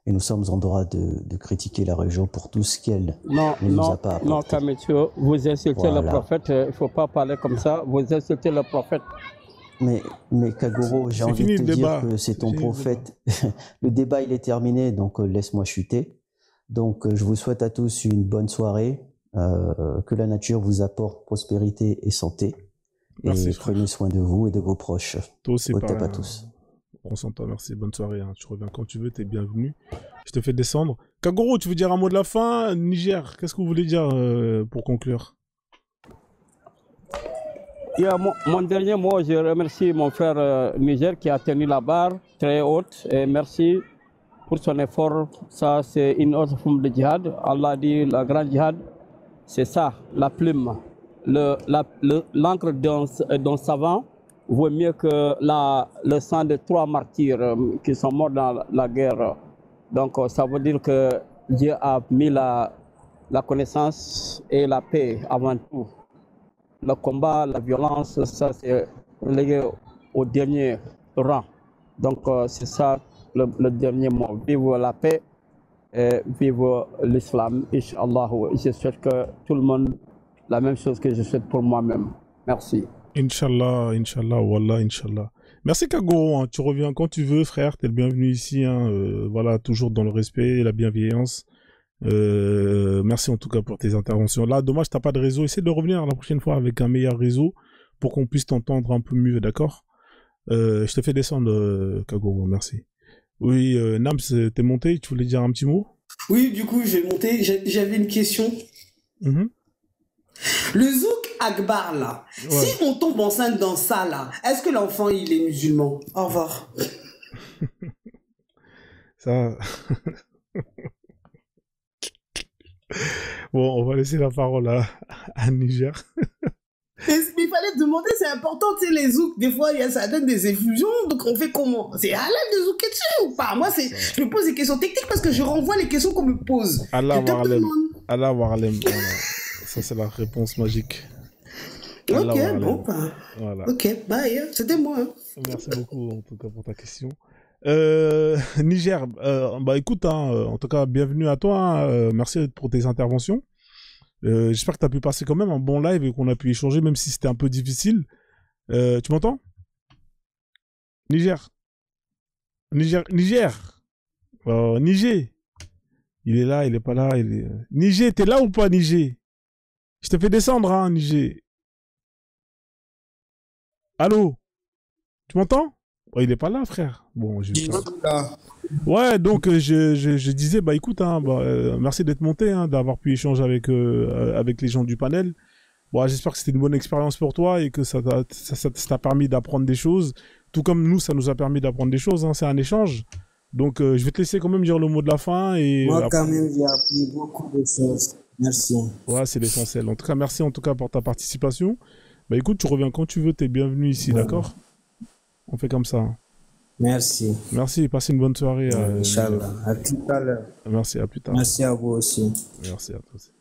Et nous sommes en droit de critiquer la religion pour tout ce qu'elle ne nous a pas apporté.
Non, Kametio, vous insultez le prophète. Il ne faut pas parler comme ça. Vous insultez le prophète.
Mais Kagoro, j'ai envie de te dire que c'est ton prophète. Le débat, il est terminé, donc laisse-moi chuter. Donc, je vous souhaite à tous une bonne soirée, que la nature vous apporte prospérité et santé. Merci, et prenez soin de vous et de vos proches.
Toi aussi,
au tape à tous.
On s'entend, merci, bonne soirée. Hein. Tu reviens quand tu veux, t'es bienvenu. Je te fais descendre. Kagoro, tu veux dire un mot de la fin? Niger, qu'est-ce que vous voulez dire pour conclure?
Mon dernier mot, je remercie mon frère Niger qui a tenu la barre très haute, et merci pour son effort. Ça, c'est une autre forme de djihad. Allah dit la grande djihad, c'est ça, la plume. l'encre d'un savant vaut mieux que le sang de 3 martyrs qui sont morts dans la guerre. Donc ça veut dire que Dieu a mis la connaissance et la paix avant tout. Le combat, la violence, ça c'est relégué au dernier rang. Donc c'est ça le dernier mot. Vive la paix et vive l'islam, Inch'Allah. Je souhaite que tout le monde, la même chose que je souhaite pour moi-même. Merci.
Inch'Allah, Inch'Allah, Wallah, Inch'Allah. Merci Kagoro, hein. Tu reviens quand tu veux, frère. T'es le bienvenu ici. Hein. Voilà, toujours dans le respect et la bienveillance. Merci en tout cas pour tes interventions. Là, dommage, t'as pas de réseau. Essaie de revenir la prochaine fois avec un meilleur réseau pour qu'on puisse t'entendre un peu mieux, d'accord? Je te fais descendre, Kagoro, merci. Oui, Nams, t'es monté, tu voulais dire un petit mot?
Oui, du coup, j'ai monté, j'avais une question. Le Zouk Akbar, là, si on tombe enceinte dans ça, là, est-ce que l'enfant, il est musulman? Au revoir.
Ça... Bon, on va laisser la parole à Niger.
Mais il fallait demander, c'est important, tu sais, les zouks, des fois, ça donne des effusions, donc on fait comment? C'est halal de zouker dessus ou pas? Moi, je me pose des questions techniques parce que je renvoie les questions qu'on me pose.
Allah Warlem. Allah Warlem. Voilà. Ça, c'est la réponse magique. Allah
ok,
Warlem.
bon, bah.
Voilà.
Ok, bye, c'était moi. Hein.
Merci beaucoup, en tout cas, pour ta question. Niger, bah écoute, hein, en tout cas, bienvenue à toi. Hein, merci pour tes interventions. J'espère que tu as pu passer quand même un bon live et qu'on a pu échanger, même si c'était un peu difficile. Tu m'entends? Niger. Niger. Niger. Il est là, il est pas là. Niger, t'es là ou pas, Niger? Je te fais descendre, hein, Niger. Allô? Tu m'entends? Oh, il est pas là, frère. Bon, ouais, donc je disais, bah écoute, hein, merci d'être monté, hein, d'avoir pu échanger avec les gens du panel. Bon, j'espère que c'était une bonne expérience pour toi et que ça t'a permis d'apprendre des choses, tout comme nous, ça nous a permis d'apprendre des choses. Hein, c'est un échange. Donc, je vais te laisser quand même dire le mot de la fin. Et
moi, quand même, j'ai appris beaucoup de choses. Merci.
Ouais, c'est l'essentiel. En tout cas, merci en tout cas pour ta participation. Bah écoute, tu reviens quand tu veux, t'es bienvenu ici, d'accord? On fait comme ça. Hein.
Merci.
Merci, passez une bonne soirée.
Inch'Allah. À tout à l'heure.
Merci, à plus tard.
Merci à vous aussi.
Merci à tous.